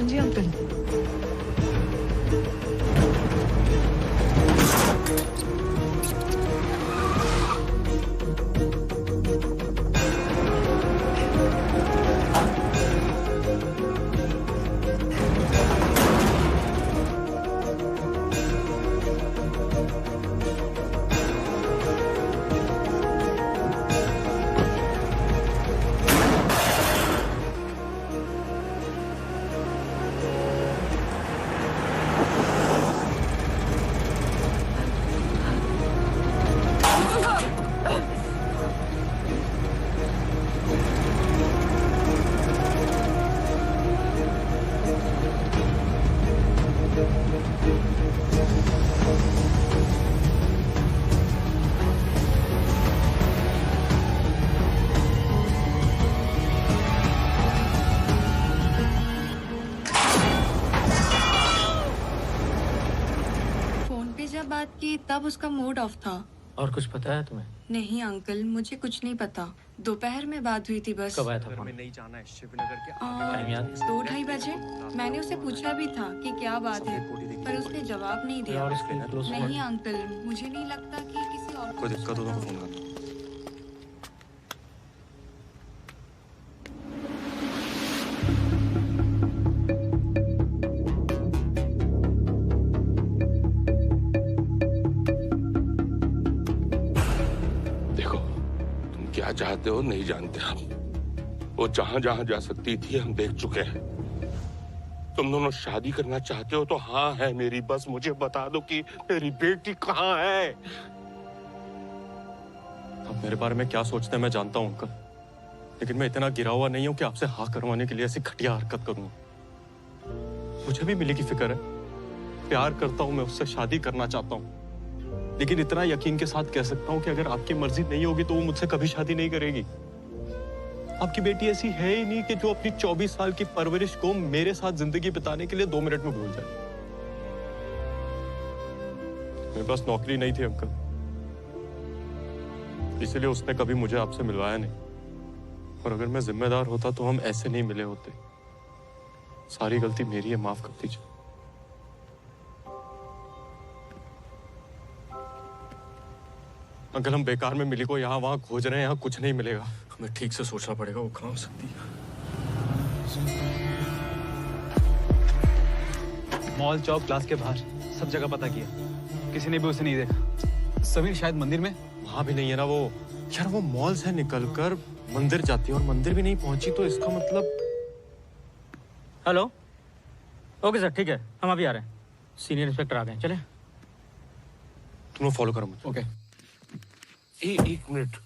हाँ जी अंकल। बात की तब उसका मूड ऑफ था। और कुछ पता है तुम्हें? नहीं अंकल, मुझे कुछ नहीं पता। दोपहर में बात हुई थी बस। कब आया था फोन? नहीं जाना है शिवनगर के 2-2:30 बजे। मैंने उसे पूछा भी था कि क्या बात है, पर उसने जवाब नहीं दिया। नहीं अंकल, मुझे नहीं लगता कि किसी और कोई दिक्कत हो तो फोन करना। क्या चाहते हो नहीं जानते हम। वो जहां जहां जा सकती थी हम देख चुके हैं। तुम दोनों शादी करना चाहते हो तो हाँ है मेरी, बस मुझे बता दो कि मेरी बेटी कहाँ है। आप मेरे बारे में क्या सोचते हैं मैं जानता हूँ अंकल, लेकिन मैं इतना गिरा हुआ नहीं हूँ कि आपसे हाँ करवाने के लिए ऐसी घटिया हरकत करूंगा। मुझे भी मिली की फिक्र है, प्यार करता हूँ मैं उससे, शादी करना चाहता हूँ, लेकिन इतना यकीन के साथ कह सकता हूं कि अगर आपकी मर्जी नहीं होगी तो वो मुझसे कभी शादी नहीं करेगी। आपकी बेटी ऐसी है ही नहीं कि जो अपनी 24 साल की परवरिश को मेरे साथ जिंदगी बिताने के लिए 2 मिनट में भूल जाए। मेरे पास नौकरी नहीं थी अंकल, इसलिए उसने कभी मुझे आपसे मिलवाया नहीं, और अगर मैं जिम्मेदार होता तो हम ऐसे नहीं मिले होते। सारी गलती मेरी है, माफ कर दीजिए। अंकल हम बेकार में मिली को यहाँ वहां खोज रहे हैं, यहाँ कुछ नहीं मिलेगा। हमें ठीक से सोचना पड़ेगा वो कहाँ हो सकती है। मॉल, चौक, क्लास के बाहर सब जगह पता किया, किसी ने भी उसे नहीं देखा। समीर शायद मंदिर में, वहां भी नहीं है ना वो। यार वो मॉल से निकलकर मंदिर जाती है और मंदिर भी नहीं पहुंची, तो इसका मतलब। हेलो, ओके सर, ठीक है, हम अभी आ रहे हैं। सीनियर इंस्पेक्टर आ गए, चले। तुम लोग फॉलो करो मुझे। ओके। एक मिनट,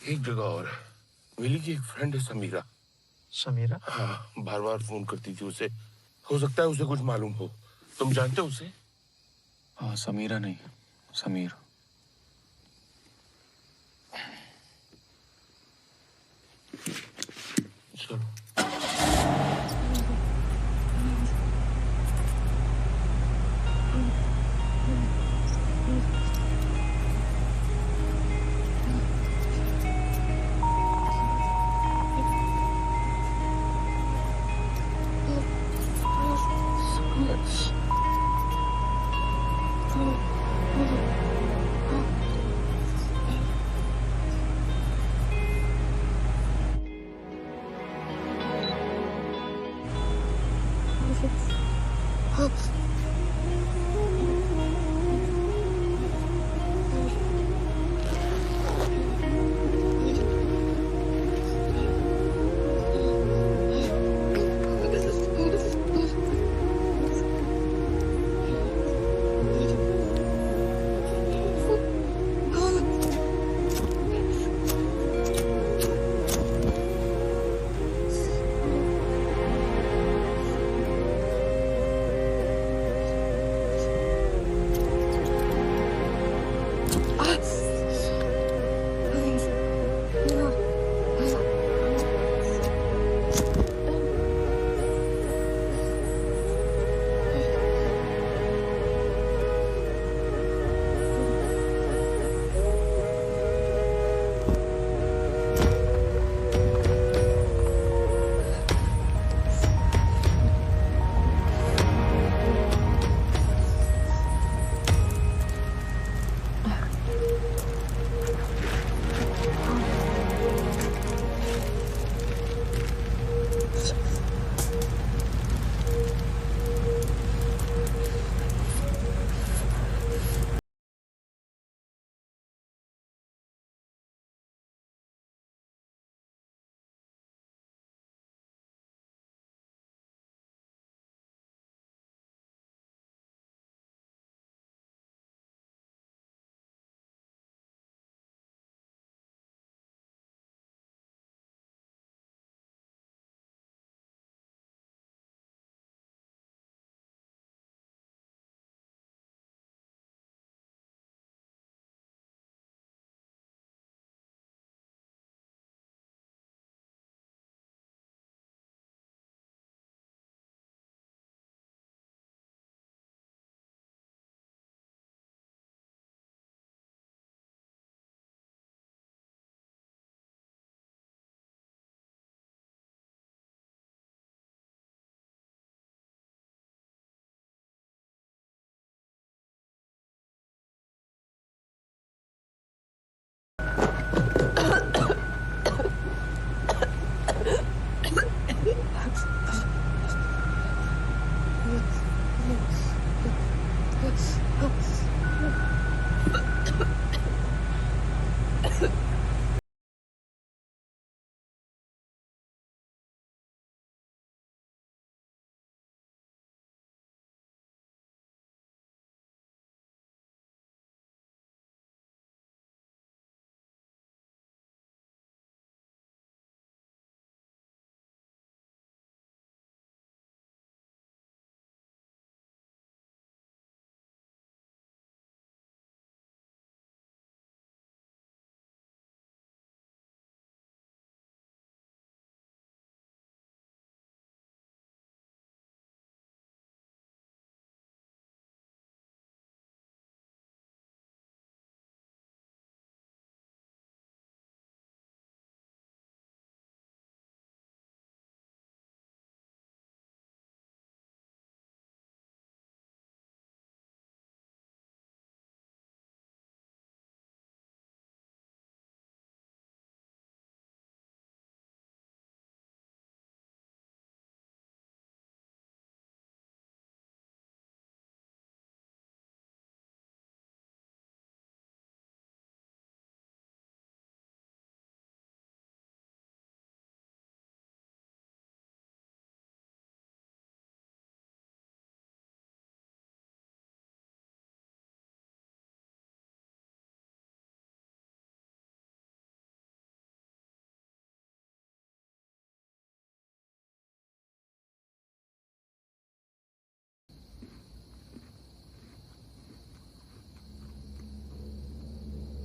एक जगह और है। मिली की एक फ्रेंड है समीरा। समीरा? हाँ, बार बार फोन करती थी उसे। हो सकता है उसे कुछ मालूम हो। तुम जानते हो उसे? हाँ, समीरा नहीं, समीर। चलो।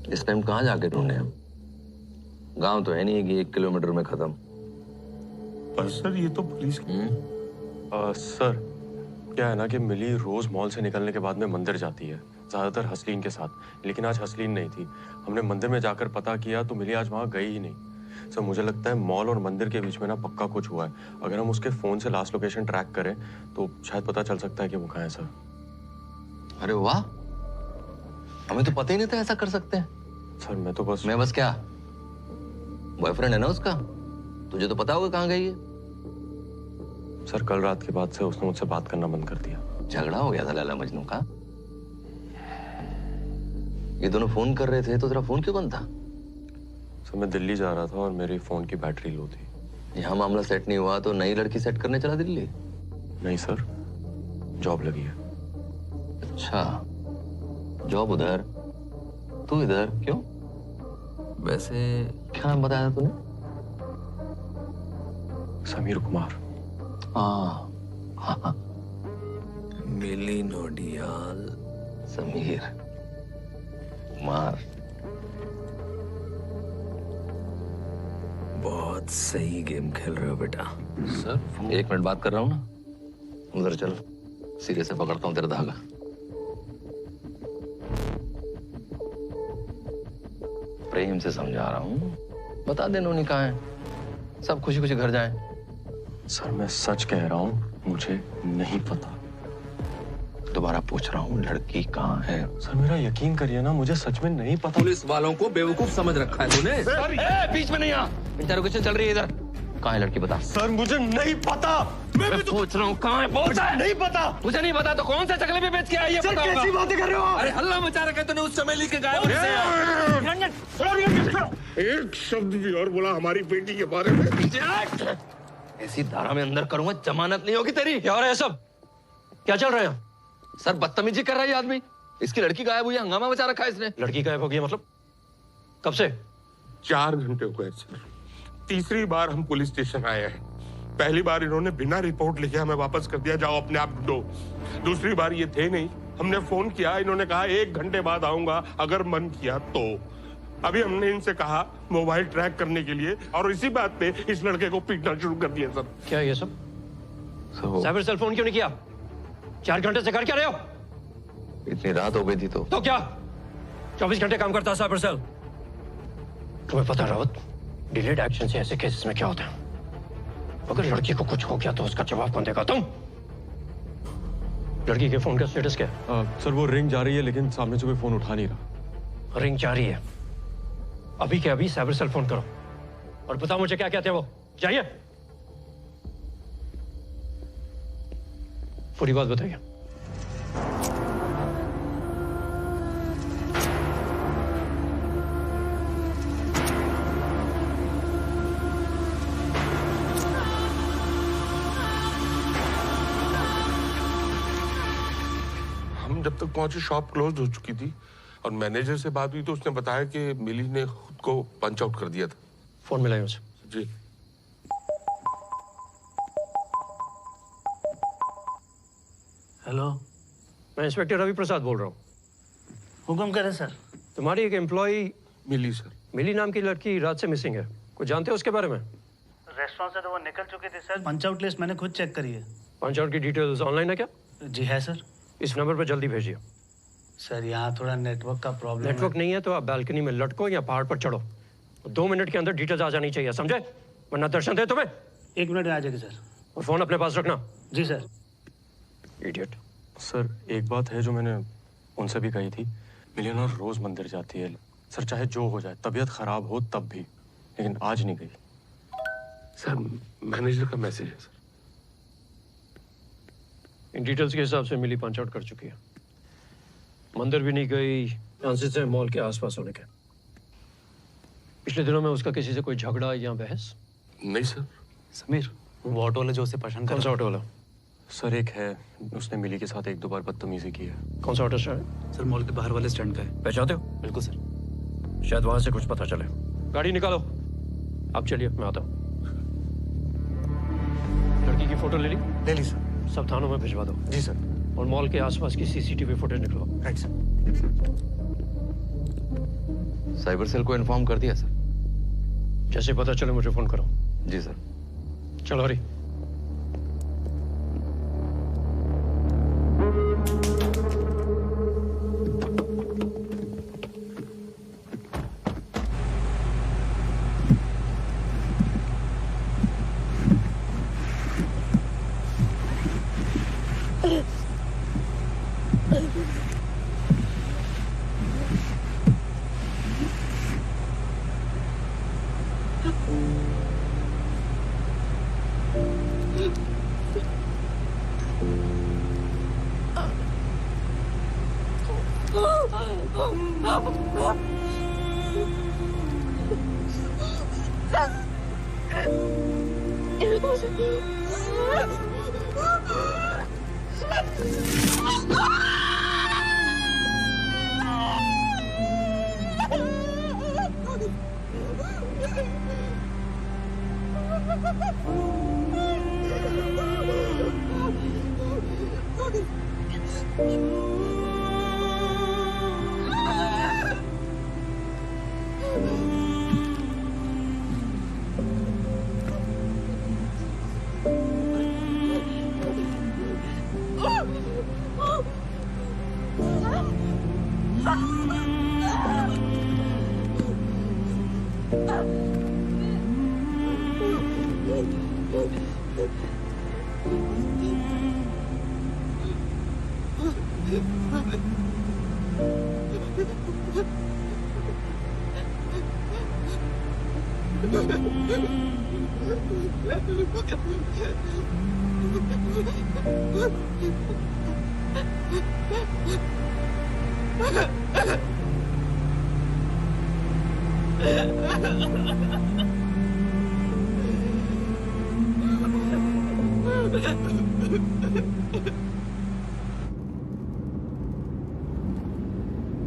इस टाइम कहाँ जाके ढूंढे हम? गांव तो है नहीं कि 1 किलोमीटर में खत्म। पर सर ये तो पुलिस सर क्या है ना कि मिली रोज मॉल से निकलने के बाद में मंदिर जाती है, ज्यादातर हसलीन के साथ, लेकिन आज हसलीन नहीं थी। हमने मंदिर में जाकर पता किया तो मिली आज वहां गई ही नहीं। सर मुझे लगता है मॉल और मंदिर के बीच में ना पक्का कुछ हुआ है। अगर हम उसके फोन से लास्ट लोकेशन ट्रैक करें तो शायद पता चल सकता है कि वो कहाँ है। सर अरे वाह, हमें तो पता ही नहीं था ऐसा कर सकते हैं। सर मैं बस क्या बॉयफ्रेंड है ना उसका, तुझे तो पता होगा कहाँ गई है। सर कल रात के बाद से उसने मुझसे बात करना बंद कर दिया। झगड़ा हो गया था लैला मजनू का? ये दोनों फोन कर रहे थे तो तेरा फोन क्यों बंद था? सर मैं दिल्ली जा रहा था और मेरी फोन की बैटरी लो थी। यहाँ मामला सेट नहीं हुआ तो नई लड़की सेट करने चला दिल्ली? नहीं सर, जॉब लगी है। अच्छा, जॉब उधर, तू इधर, क्यों? वैसे क्या नाम बताया तूने? समीर कुमार। हाँ, मिली नोडियाल समीर कुमार। बहुत सही गेम खेल रहे हो बेटा। सर 1 मिनट बात कर रहा हूँ ना, उधर चल, सिरे से पकड़ता हूँ तेरा धागा। प्रेम से समझा रहा हूँ, बता दे नोनी कहाँ है, सब खुशी खुशी घर जाएं। सर मैं सच कह रहा हूँ, मुझे नहीं पता। दोबारा पूछ रहा हूँ, लड़की कहाँ है? सर मेरा यकीन करिए ना, मुझे सच में नहीं पता। पुलिस वालों को बेवकूफ समझ रखा है तूने। बीच में नहीं आ, इंटरोगेशन चल रही है इधर। कहाँ है लड़की बता। सर मुझे नहीं पता। मैं भी पूछ रहा हूँ कहाँ है, बोल। नहीं पता। मुझे नहीं पता तो कौन सा चकले पे बेच के आई है? सर कैसी बातें कर रहे हो? अरे हल्ला मचा रखा है तूने उस चमेली के गायब। एक शब्द भी और बोला हमारी बेटी के बारे में, ऐसी धारा में अंदर करूंगा, जमानत नहीं होगी तेरी। क्या हो रहा है सब? क्या चल रहा है? सर बदतमीजी कर रहा है ये आदमी। इसकी लड़की गायब हुई है, हंगामा मचा रखा है इसने। लड़की गायब हो गई मतलब कब से? 4 घंटे हो गए सर। तीसरी बार हम पुलिस स्टेशन आए हैं। पहली बार इन्होंने बिना रिपोर्ट लिखे हमें वापस कर दिया, जाओ अपने आप ढूंढो। दूसरी बार ये थे नहीं, हमने फोन किया, इन्होंने कहा 1 घंटे बाद आऊंगा अगर मन किया तो। अभी हमने इनसे कहा मोबाइल ट्रैक करने के लिए और इसी बात पे इस लड़के को पीटना शुरू कर दिया सर। क्या ये सब? साइबर सेल फोन क्यों नहीं किया? 4 घंटे से कर क्या रहे हो? इतनी रात हो गई थी तो क्या 24 घंटे काम करता है साइबर सेल? तुम्हें पता रावत, डिलेड एक्शन से ऐसे केसेस में क्या होता है? अगर लड़की को कुछ हो गया तो उसका जवाब कौन देगा? तुम। लड़की के फोन का स्टेटस क्या है? सर वो रिंग जा रही है लेकिन सामने से कोई फोन उठा नहीं रहा। रिंग जा रही है? अभी के अभी साइबर सेल फोन करो और बताओ मुझे क्या कहते हैं वो। जाइए, पूरी बात बताइए। हम जब तक पहुंचे शॉप क्लोज हो चुकी थी और मैनेजर से बात हुई तो उसने बताया कि मिली ने खुद को पंच आउट कर दिया था। फोन मिलाइए उसे। जी। हेलो, मैं इंस्पेक्टर रवि प्रसाद बोल रहा हूँ। हुक्म करें सर। तुम्हारी एक एम्प्लॉय मिली सर, मिली नाम की लड़की रात से मिसिंग है, कुछ जानते हो उसके बारे में? रेस्टोरेंट से तो वो निकल चुकी थी सर। पंच आउट लिस्ट मैंने खुद चेक करी है। पंच आउट की डिटेल्स ऑनलाइन है क्या? जी है सर। इस नंबर पर जल्दी भेजिए। सर यहाँ थोड़ा नेटवर्क का प्रॉब्लम है। नेटवर्क नहीं है तो आप बालकनी में लटको या पहाड़ पर चढ़ो। 2 मिनट के अंदर डिटेल्स आ जानी चाहिए, समझे? वरना दर्शन दे तुम्हें। 1 मिनट में आ जाएगी सर। और फोन अपने पास रखना। जी सर। इडियट। सर एक बात है जो मैंने उनसे भी कही थी, मिलियनर रोज मंदिर जाती है सर, चाहे जो हो जाए, तबीयत खराब हो तब भी, लेकिन आज नहीं गई। सर मैनेजर का मैसेज है सर। इन डिटेल्स के हिसाब से मिली पंच आउट कर चुकी है। मंदिर भी नहीं गई, चांसेस है मॉल के आसपास होने के। पिछले दिनों में उसका किसी से कोई झगड़ा या बहस? नहीं सर। समीर, वो ऑटो वाले जो उसे परेशान कर कौन सा ऑटो वाला? सर एक है, उसने मिली के साथ 1-2 बार बदतमीजी की है। कौन सा ऑटो स्टैंड? सर मॉल के बाहर वाले स्टैंड का है। पहचानते हो? बिल्कुल सर। शायद वहां से कुछ पता चले। गाड़ी निकालो, आप चलिए, मैं आता हूँ। लड़की की फोटो ले ली सर। सब थानों में भिजवा दो। जी सर। और मॉल के आसपास की सीसीटीवी फुटेज निकलवाओ। Right sir. साइबर सेल को इन्फॉर्म कर दिया सर। जैसे पता चले मुझे फोन करो। जी सर। चलो हरी।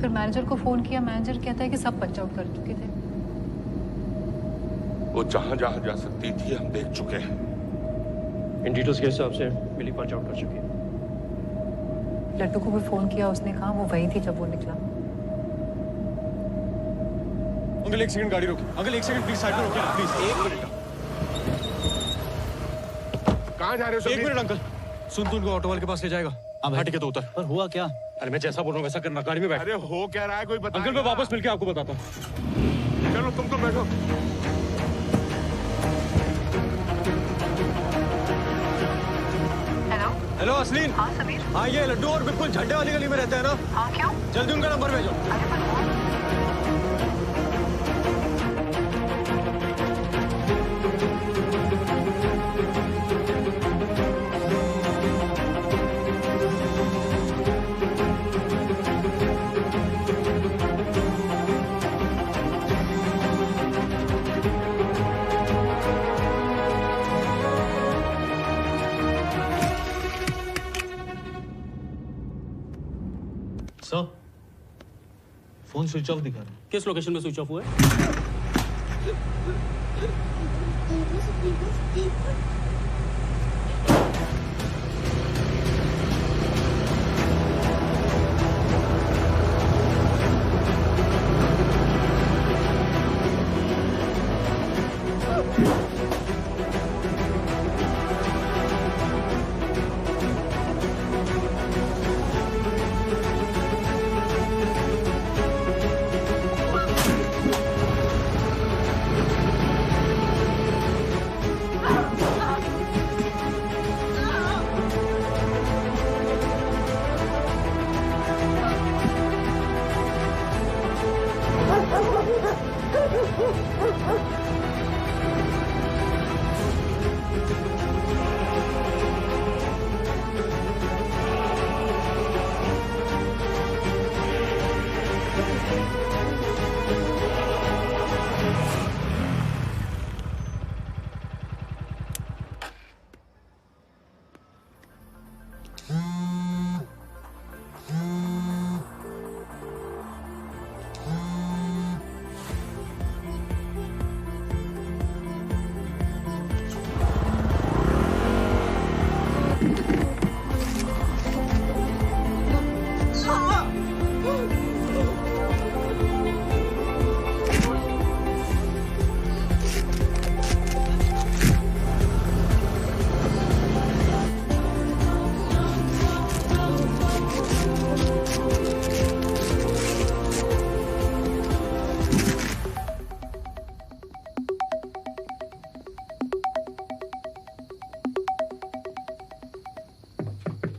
फिर मैनेजर को फोन किया, मैनेजर कहता है कि सब पंच आउट कर चुके थे। वो जहां जहां जा सकती थी हम देख चुके हैं। इन डिटेल्स के हिसाब से मिली पंच आउट कर चुकी है। लड्डू को भी फोन किया, उसने कहा वो वही थी जब वो निकला। अंकल एक सेकंड गाड़ी रोकिए। अंकल एक सेकंड प्लीज साइड में रोकिए प्लीज। एक मिनट। कहाँ जा रहे हो? एक मिनट अंकल। सुन तू उनको ऑटो वाले के पास ले जाएगा। हाँ ठीक है तो उतर। पर हुआ क्या? अरे मैं जैसा बोल रहा हूँ वैसा करना। गाड़ी में बैठ। अरे हो क्या रहा है कोई बता। अंकल मैं वापस मिलके आपको बताता हूँ। चलो तुम तो बैठो। Hello hello Asleen. हाँ समीर। हाँ ये लड्डू और बिल्कुल झंडे वाली गली में रहते हैं ना? हाँ क्यों? जल्दी उनका नंबर भेजो। सर फोन स्विच ऑफ दिखा रहा है। किस लोकेशन में स्विच ऑफ हुआ है?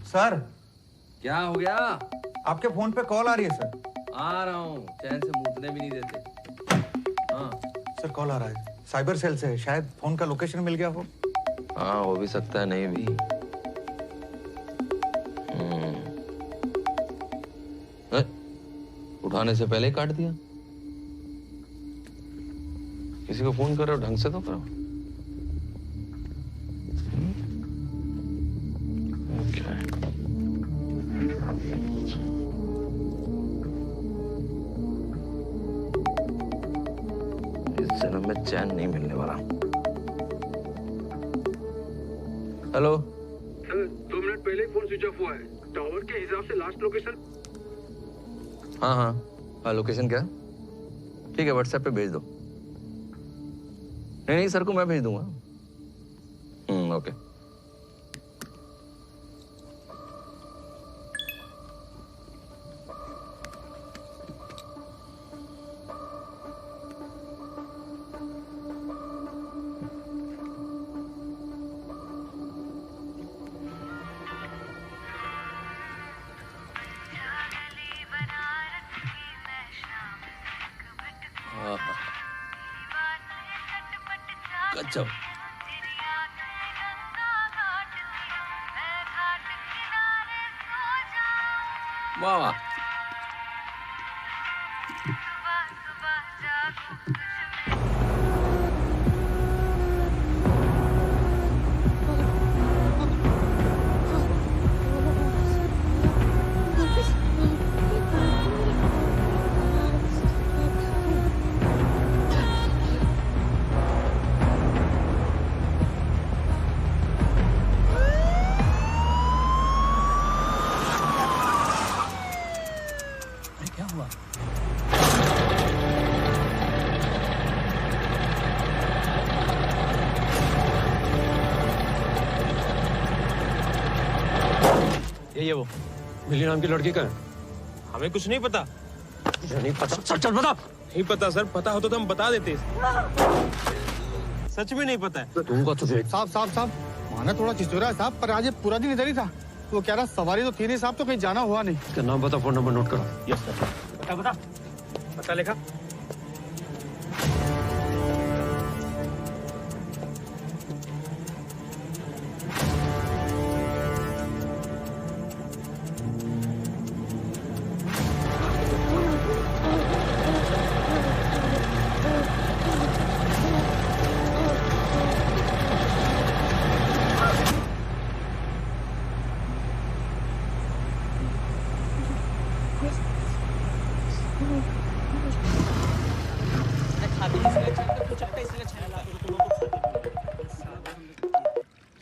सर क्या हो गया? आपके फोन पे कॉल आ रही है सर। आ रहा हूँ, चैन से मूतने भी नहीं देते। हाँ सर कॉल आ रहा है, साइबर सेल से, शायद फोन का लोकेशन मिल गया हो। हाँ हो भी सकता है, नहीं भी। उठाने से पहले ही काट दिया। किसी को फोन करो ढंग से तो करो। इस जन्म में चैन नहीं मिलने वाला। हेलो सर 2 मिनट पहले ही फोन स्विच ऑफ हुआ है। टावर के हिसाब से लास्ट लोकेशन। हाँ हाँ हाँ, लोकेशन क्या? ठीक है व्हाट्सएप पे भेज दो। नहीं सर को मैं भेज दूंगा। ओके। गजब। वाह वाह। ये वो मिली नाम की लड़की का है। हमें कुछ नहीं पता। नहीं पता सर, चल बता। नहीं पता सर, पता होता तो हम बता देते। सच में नहीं पता है। दूंगा तुझे। साहब माना थोड़ा चिचोरा है साहब, पर आज ये पूरा दिन इधर ही था। वो कह रहा सवारी तो थी नहीं साहब, तो कहीं जाना हुआ नहीं। इसका नाम बता, फोन नंबर नोट करो। Yes sir. बता लिखा।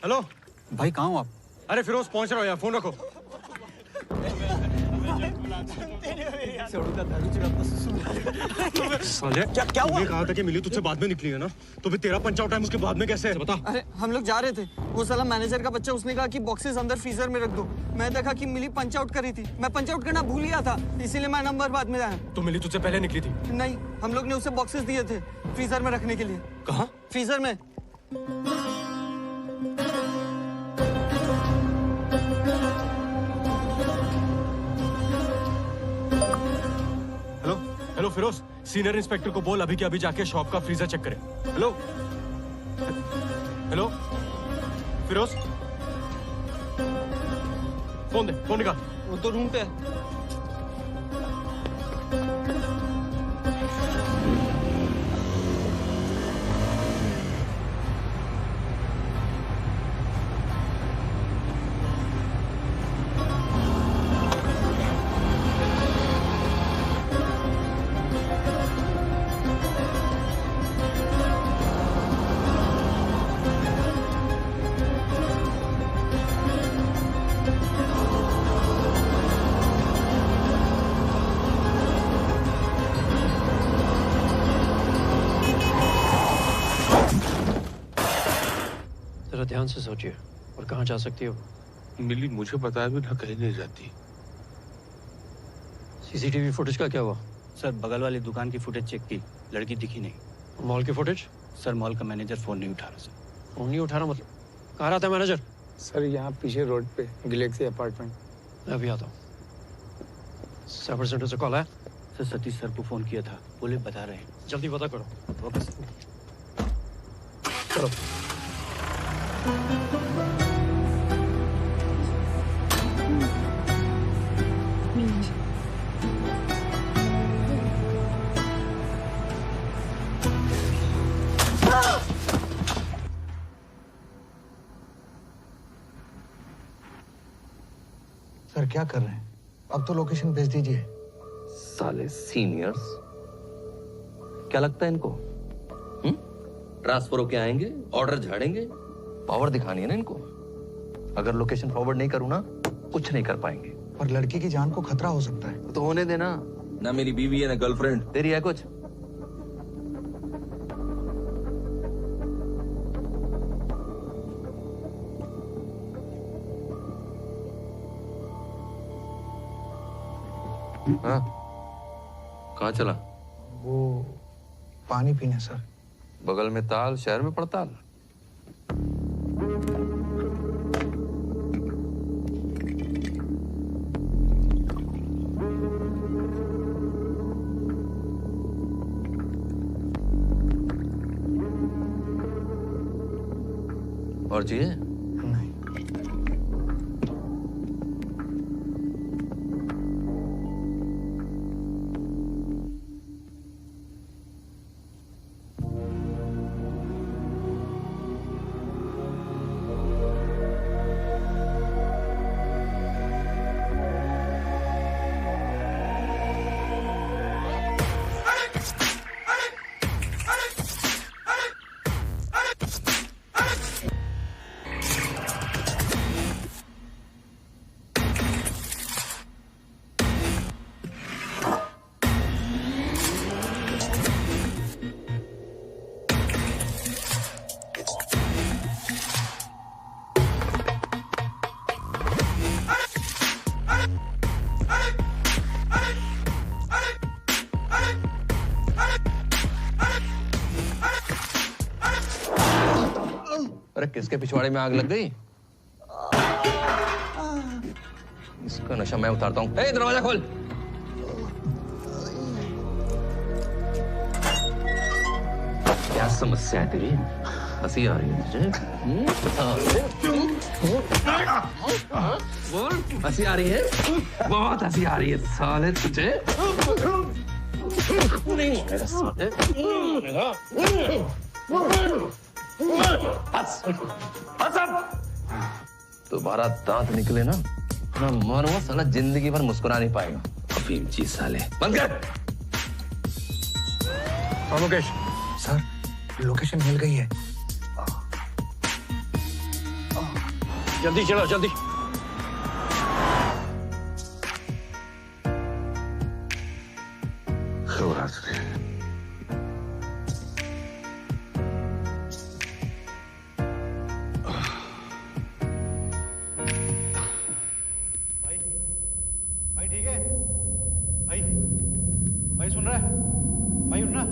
हेलो भाई कहाँ हो आप? अरे फिरोज पहुंच रहा हो, यहाँ फोन रखो। साले क्या हुआ? कहा था कि मिली तुझसे बाद में निकली है ना, तो फिर तेरा पंच आउट टाइम उसके बाद में कैसे है? बता। अरे हम लोग जा रहे थे, वो साला मैनेजर का बच्चा, उसने कहा कि बॉक्सेस अंदर फ्रीजर में रख दो। मैं देखा कि मिली पंच आउट करी थी, मैं पंच आउट करना भूल गया था, इसीलिए मैं नंबर बाद में आया। तो मिली तुझसे पहले निकली थी? नहीं, हम लोग ने उसे बॉक्सेस दिए थे फ्रीजर में रखने के लिए। कहाँ? फ्रीजर में। हेलो फिरोज, सीनियर इंस्पेक्टर को बोल अभी के अभी जाके शॉप का फ्रीजर चेक करे। हेलो हेलो फिरोज, फोन दे, फोन निकाल। वो तो रूम पे है। ध्यान से सोचिए। और कहाँ जा सकती हो? मिली मुझे बताया भी ना कहीं नहीं जाती। सीसीटीवी फुटेज का क्या हुआ? सर बगल वाली दुकान की फुटेज चेक की, लड़की दिखी नहीं। मॉल की फुटेज? सर मॉल का मैनेजर फोन नहीं उठा रहा सर। फोन नहीं उठा रहा मतलब? कहाँ रहा था मैनेजर? सर यहाँ पीछे रोड पे गैलेक्सी अपार्टमेंट। मैं अभी आता हूँ। साइबर सेंटर से कॉल आया? सर सतीश सर को फोन किया था, बोले बता रहे हैं। जल्दी पता करो। Okay sir. करो। सर क्या कर रहे हैं? अब तो लोकेशन भेज दीजिए। साले सीनियर्स, क्या लगता है इनको? ट्रांसफर होके आएंगे, ऑर्डर झाड़ेंगे, पावर दिखानी है ना इनको। अगर लोकेशन फॉरवर्ड नहीं करूँ ना, कुछ नहीं कर पाएंगे। पर लड़की की जान को खतरा हो सकता है। तो होने देना। ना मेरी बीवी है ना गर्लफ्रेंड। तेरी है कुछ? हाँ, कहाँ चला? वो पानी पीने सर। बगल में ताल, शहर में पड़ताल। और चाहिए? अरे किसके पिछवाड़े में आग लग गई? इसका नशा मैं उतारता हूँ। दरवाजा खोल। क्या समस्या है तेरी? हंसी आ रही है तुझे? बोल, हंसी आ रही है? बहुत हंसी आ रही है साले तुझे। नहीं तुम्हारा दांत निकले ना, ना मारूंगा साला, जिंदगी भर मुस्कुरा नहीं पाएगा। अफीम चीज साले। बंद कर। मुकेश सर, लोकेशन मिल गई है। जल्दी चलो, जल्दी। भाई ठीक है? भाई भाई सुन रहा है? भाई उठना।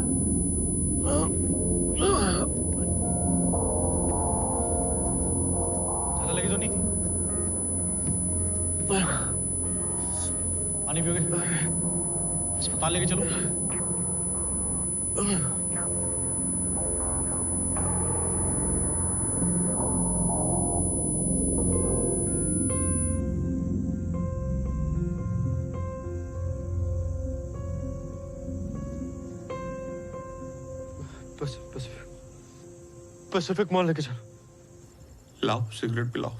ज्यादा लगी तो नहीं? पानी पियोगे? अस्पताल लेके चलो। पैसिफिक मॉल लेके चलो। लाओ सिगरेट पिलाओ।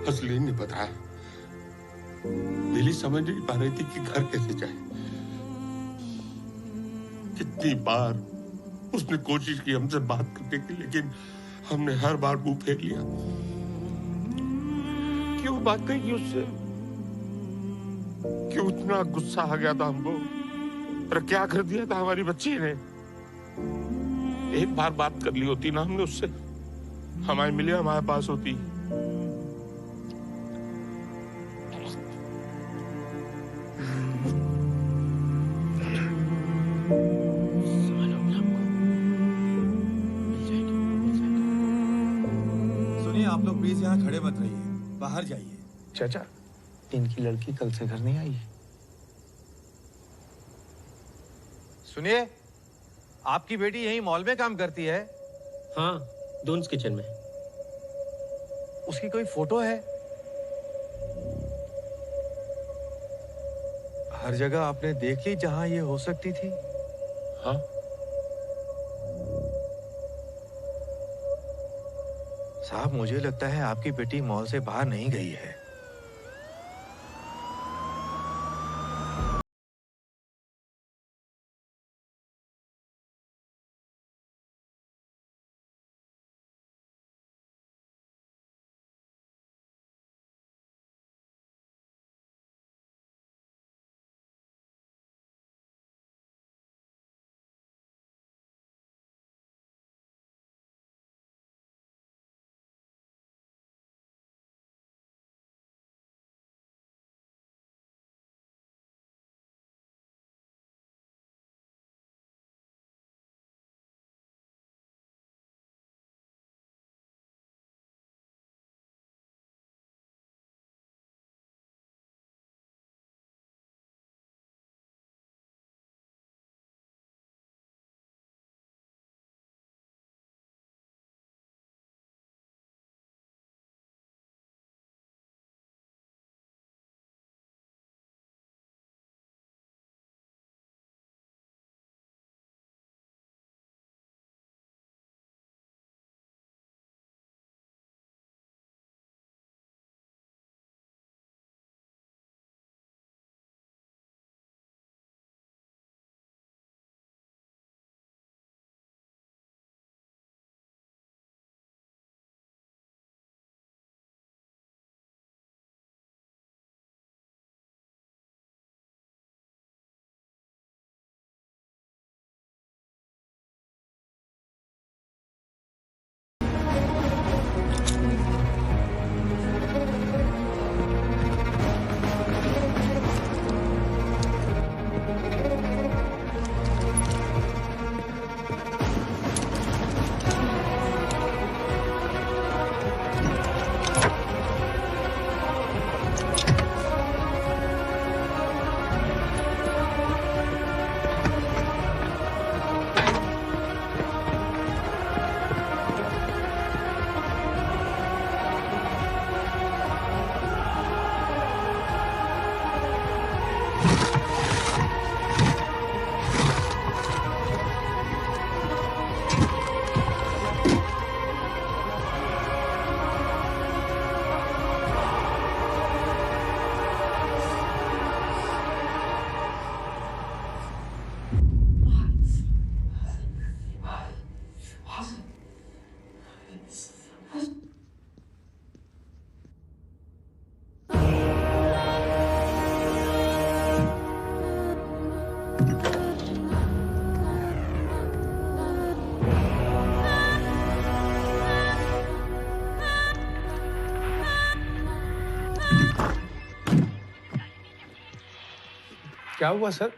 हसलीन ने बताया, दिल्ली समझ नहीं पा रही थी कि घर कैसे जाए। कितनी बार उसने कोशिश की हमसे बात करने की, लेकिन हमने हर बार मुंह फेर लिया। क्यों बात कही उससे? क्यों इतना गुस्सा आ गया था हमको? और क्या कर दिया था हमारी बच्ची ने? एक बार बात कर ली होती ना हमने उससे, हमारी मिले हमारे पास होती। सुनिए, आप लोग प्लीज यहाँ खड़े मत रहिए, बाहर जाइए। चाचा, इनकी लड़की कल से घर नहीं आई। सुनिए, आपकी बेटी यही मॉल में काम करती है? हाँ, दून्स किचन में। उसकी कोई फोटो है? हर जगह आपने देख ली जहां ये हो सकती थी? हाँ। साहब, मुझे लगता है आपकी बेटी मॉल से बाहर नहीं गई है। क्या हुआ सर?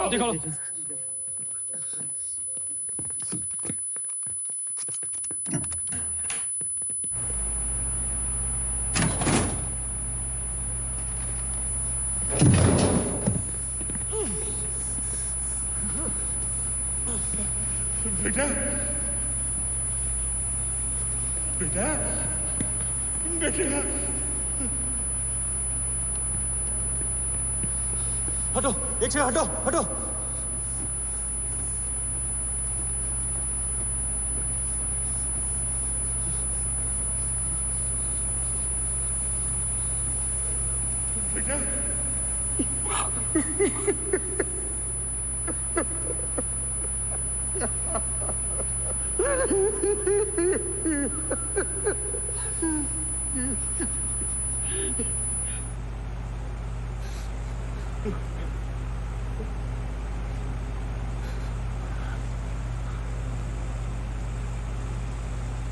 देखो बेटा बेटा बेटा हटो, एक से हटो हटो। बेटा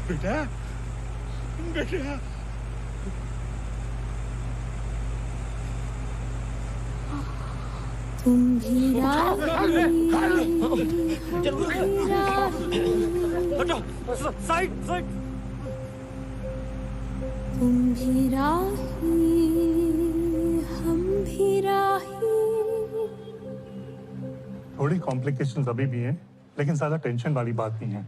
बेटा बेटा तुम भी हटो, साइड साइड। तुम भी राही हम भी राही। थोड़ी कॉम्प्लिकेशंस अभी भी हैं, लेकिन ज्यादा टेंशन वाली बात नहीं है।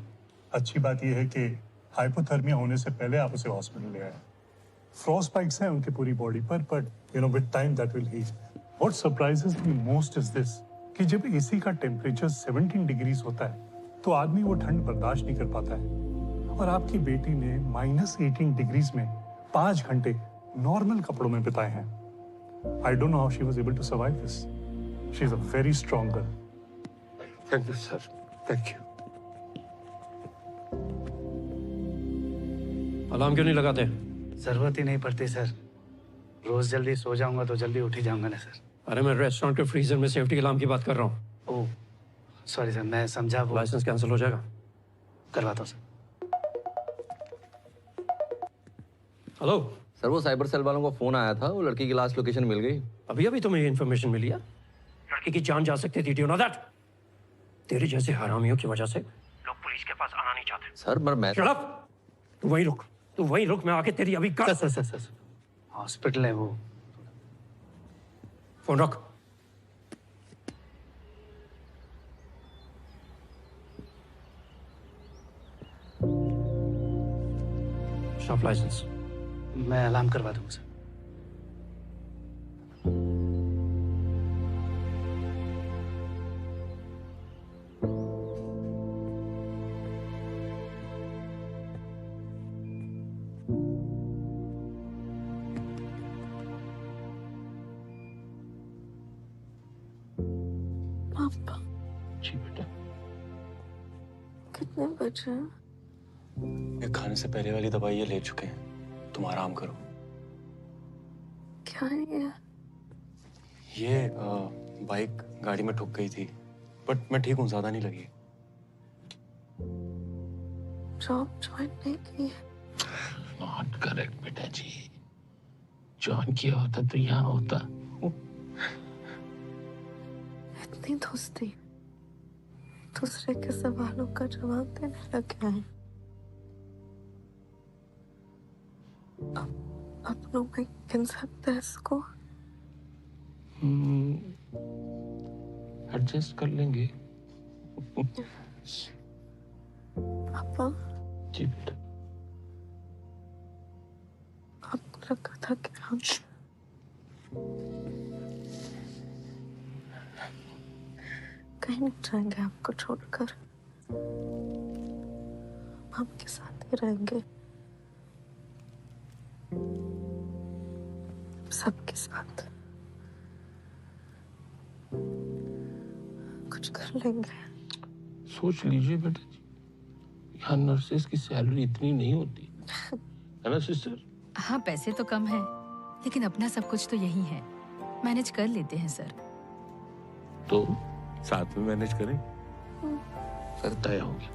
अच्छी बात यह है कि हाइपोथर्मिया होने से पहले आप उसे हॉस्पिटल ले आए। फ्रॉस्ट बाइट्स हैं उनकी पूरी बॉडी पर, but you know with time that will heal. What surprises me most is this कि जब एसी का टेम्परेचर 17 डिग्रीज होता है तो आदमी वो ठंड बर्दाश्त नहीं कर पाता है, और आपकी बेटी ने -18 डिग्रीज में 5 घंटे नॉर्मल कपड़ों में बिताए हैं। I don't know how she was able to survive this. She is a very strong girl. Thank you sir, thank you. Alarm क्यों नहीं लगाते? जरूरत ही नहीं पड़ती सर। रोज जल्दी सो जाऊंगा तो जल्दी उठ ही जाऊंगा ना सर। अरे मैं रेस्टोरेंट के फ्रीजर में सेफ्टी अलार्म की बात कर रहा हूँ। ओह सॉरी सर, मैं समझा। वो लाइसेंस कैंसिल हो जाएगा। करवाता हूँ सर। हेलो सर, वो साइबर सेल वालों का फोन आया था, वो लड़की की लास्ट लोकेशन मिल गई। अभी अभी तुम्हें ये इन्फॉर्मेशन मिली है? लड़की की जान जा सकती थी, डू यू नो दैट? तेरे जैसे हरामियों की वजह से लोग पुलिस के पास आना नहीं चाहते। सर मैं शट अप! तू वहीं रुक, तू वहीं रुक, मैं आके तेरी अभी कर। सर हॉस्पिटल है वो। फोन रख। Shop licence. मैं अलार्म करवा दूंगा सर। पापा जी बेटा। कितने बजे हैं? ये खाने से पहले वाली दवाई ये ले चुके हैं, तुम आराम करो। क्या है ये बाइक गाड़ी में ठुक गई थी, बट मैं ठीक हूँ, ज्यादा नहीं लगी। जॉब ज्वाइन नहीं की? नॉट करेक्ट बेटा जी, ज्वाइन किया होता तो यहाँ होता। इतनी दोस्ती दूसरे के सवालों का जवाब देने लगे हैं। अपनों में गिन सकते हैं इसको? एडजस्ट कर लेंगे। पापा जी बेटा। आपको लगा था कि हम कहीं नहीं जाएंगे आपको छोड़कर, हम आपके साथ ही रहेंगे, सबके साथ कुछ कर लेंगे। सोच लीजिए बेटा जी, यहाँ नर्सेस की सैलरी इतनी नहीं होती है ना सिस्टर? हाँ, पैसे तो कम है, लेकिन अपना सब कुछ तो यही है। मैनेज कर लेते हैं सर। तो साथ में मैनेज करें। सर तय होगी।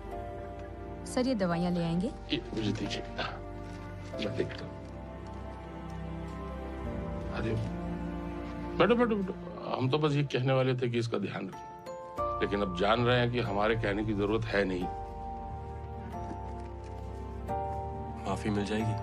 सर ये दवाइयाँ ले आएंगे? ये मुझे दीजिए, मैं देखता हूँ। महादेव। बैठो बैठो बैठो, हम तो बस ये कहने वाले थे कि इसका ध्यान रखना, लेकिन अब जान रहे हैं कि हमारे कहने की जरूरत है नहीं। माफी मिल जाएगी?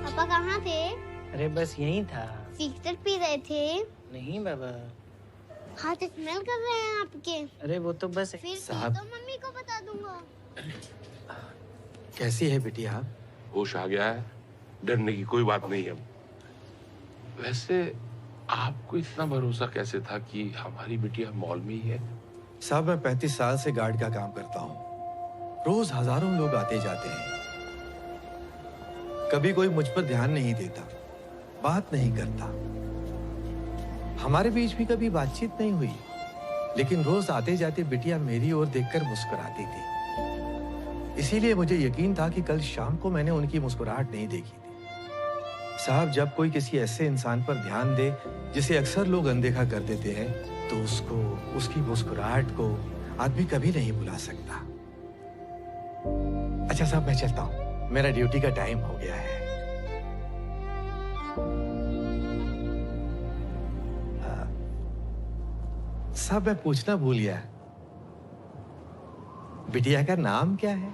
पापा कहाँ थे? अरे बस यही था। सिगरेट पी रहे थे? नहीं बाबा। हाथ स्मेल कर रहे हैं आपके। अरे वो तो बस फिर साहब। तो मम्मी को बता दूंगा। कैसी है बिटिया आप? होश आ गया है, डरने की कोई बात नहीं है। वैसे आपको इतना भरोसा कैसे था कि हमारी बिटिया मॉल में ही है? साहब मैं 35 साल से गार्ड का काम करता हूँ। रोज हजारों लोग आते जाते हैं। कभी कोई मुझ पर ध्यान नहीं देता, बात नहीं करता। हमारे बीच भी कभी बातचीत नहीं हुई, लेकिन रोज आते जाते बिटिया मेरी ओर देखकर मुस्कुराती थी। इसीलिए मुझे यकीन था कि कल शाम को मैंने उनकी मुस्कुराहट नहीं देखी थी। साहब जब कोई किसी ऐसे इंसान पर ध्यान दे जिसे अक्सर लोग अनदेखा कर देते हैं, तो उसको, उसकी मुस्कुराहट को आदमी कभी नहीं भुला सकता। अच्छा साहब मैं चलता हूँ, मेरा ड्यूटी का टाइम हो गया है। साहब मैं पूछना भूल गया, बिटिया का नाम क्या है?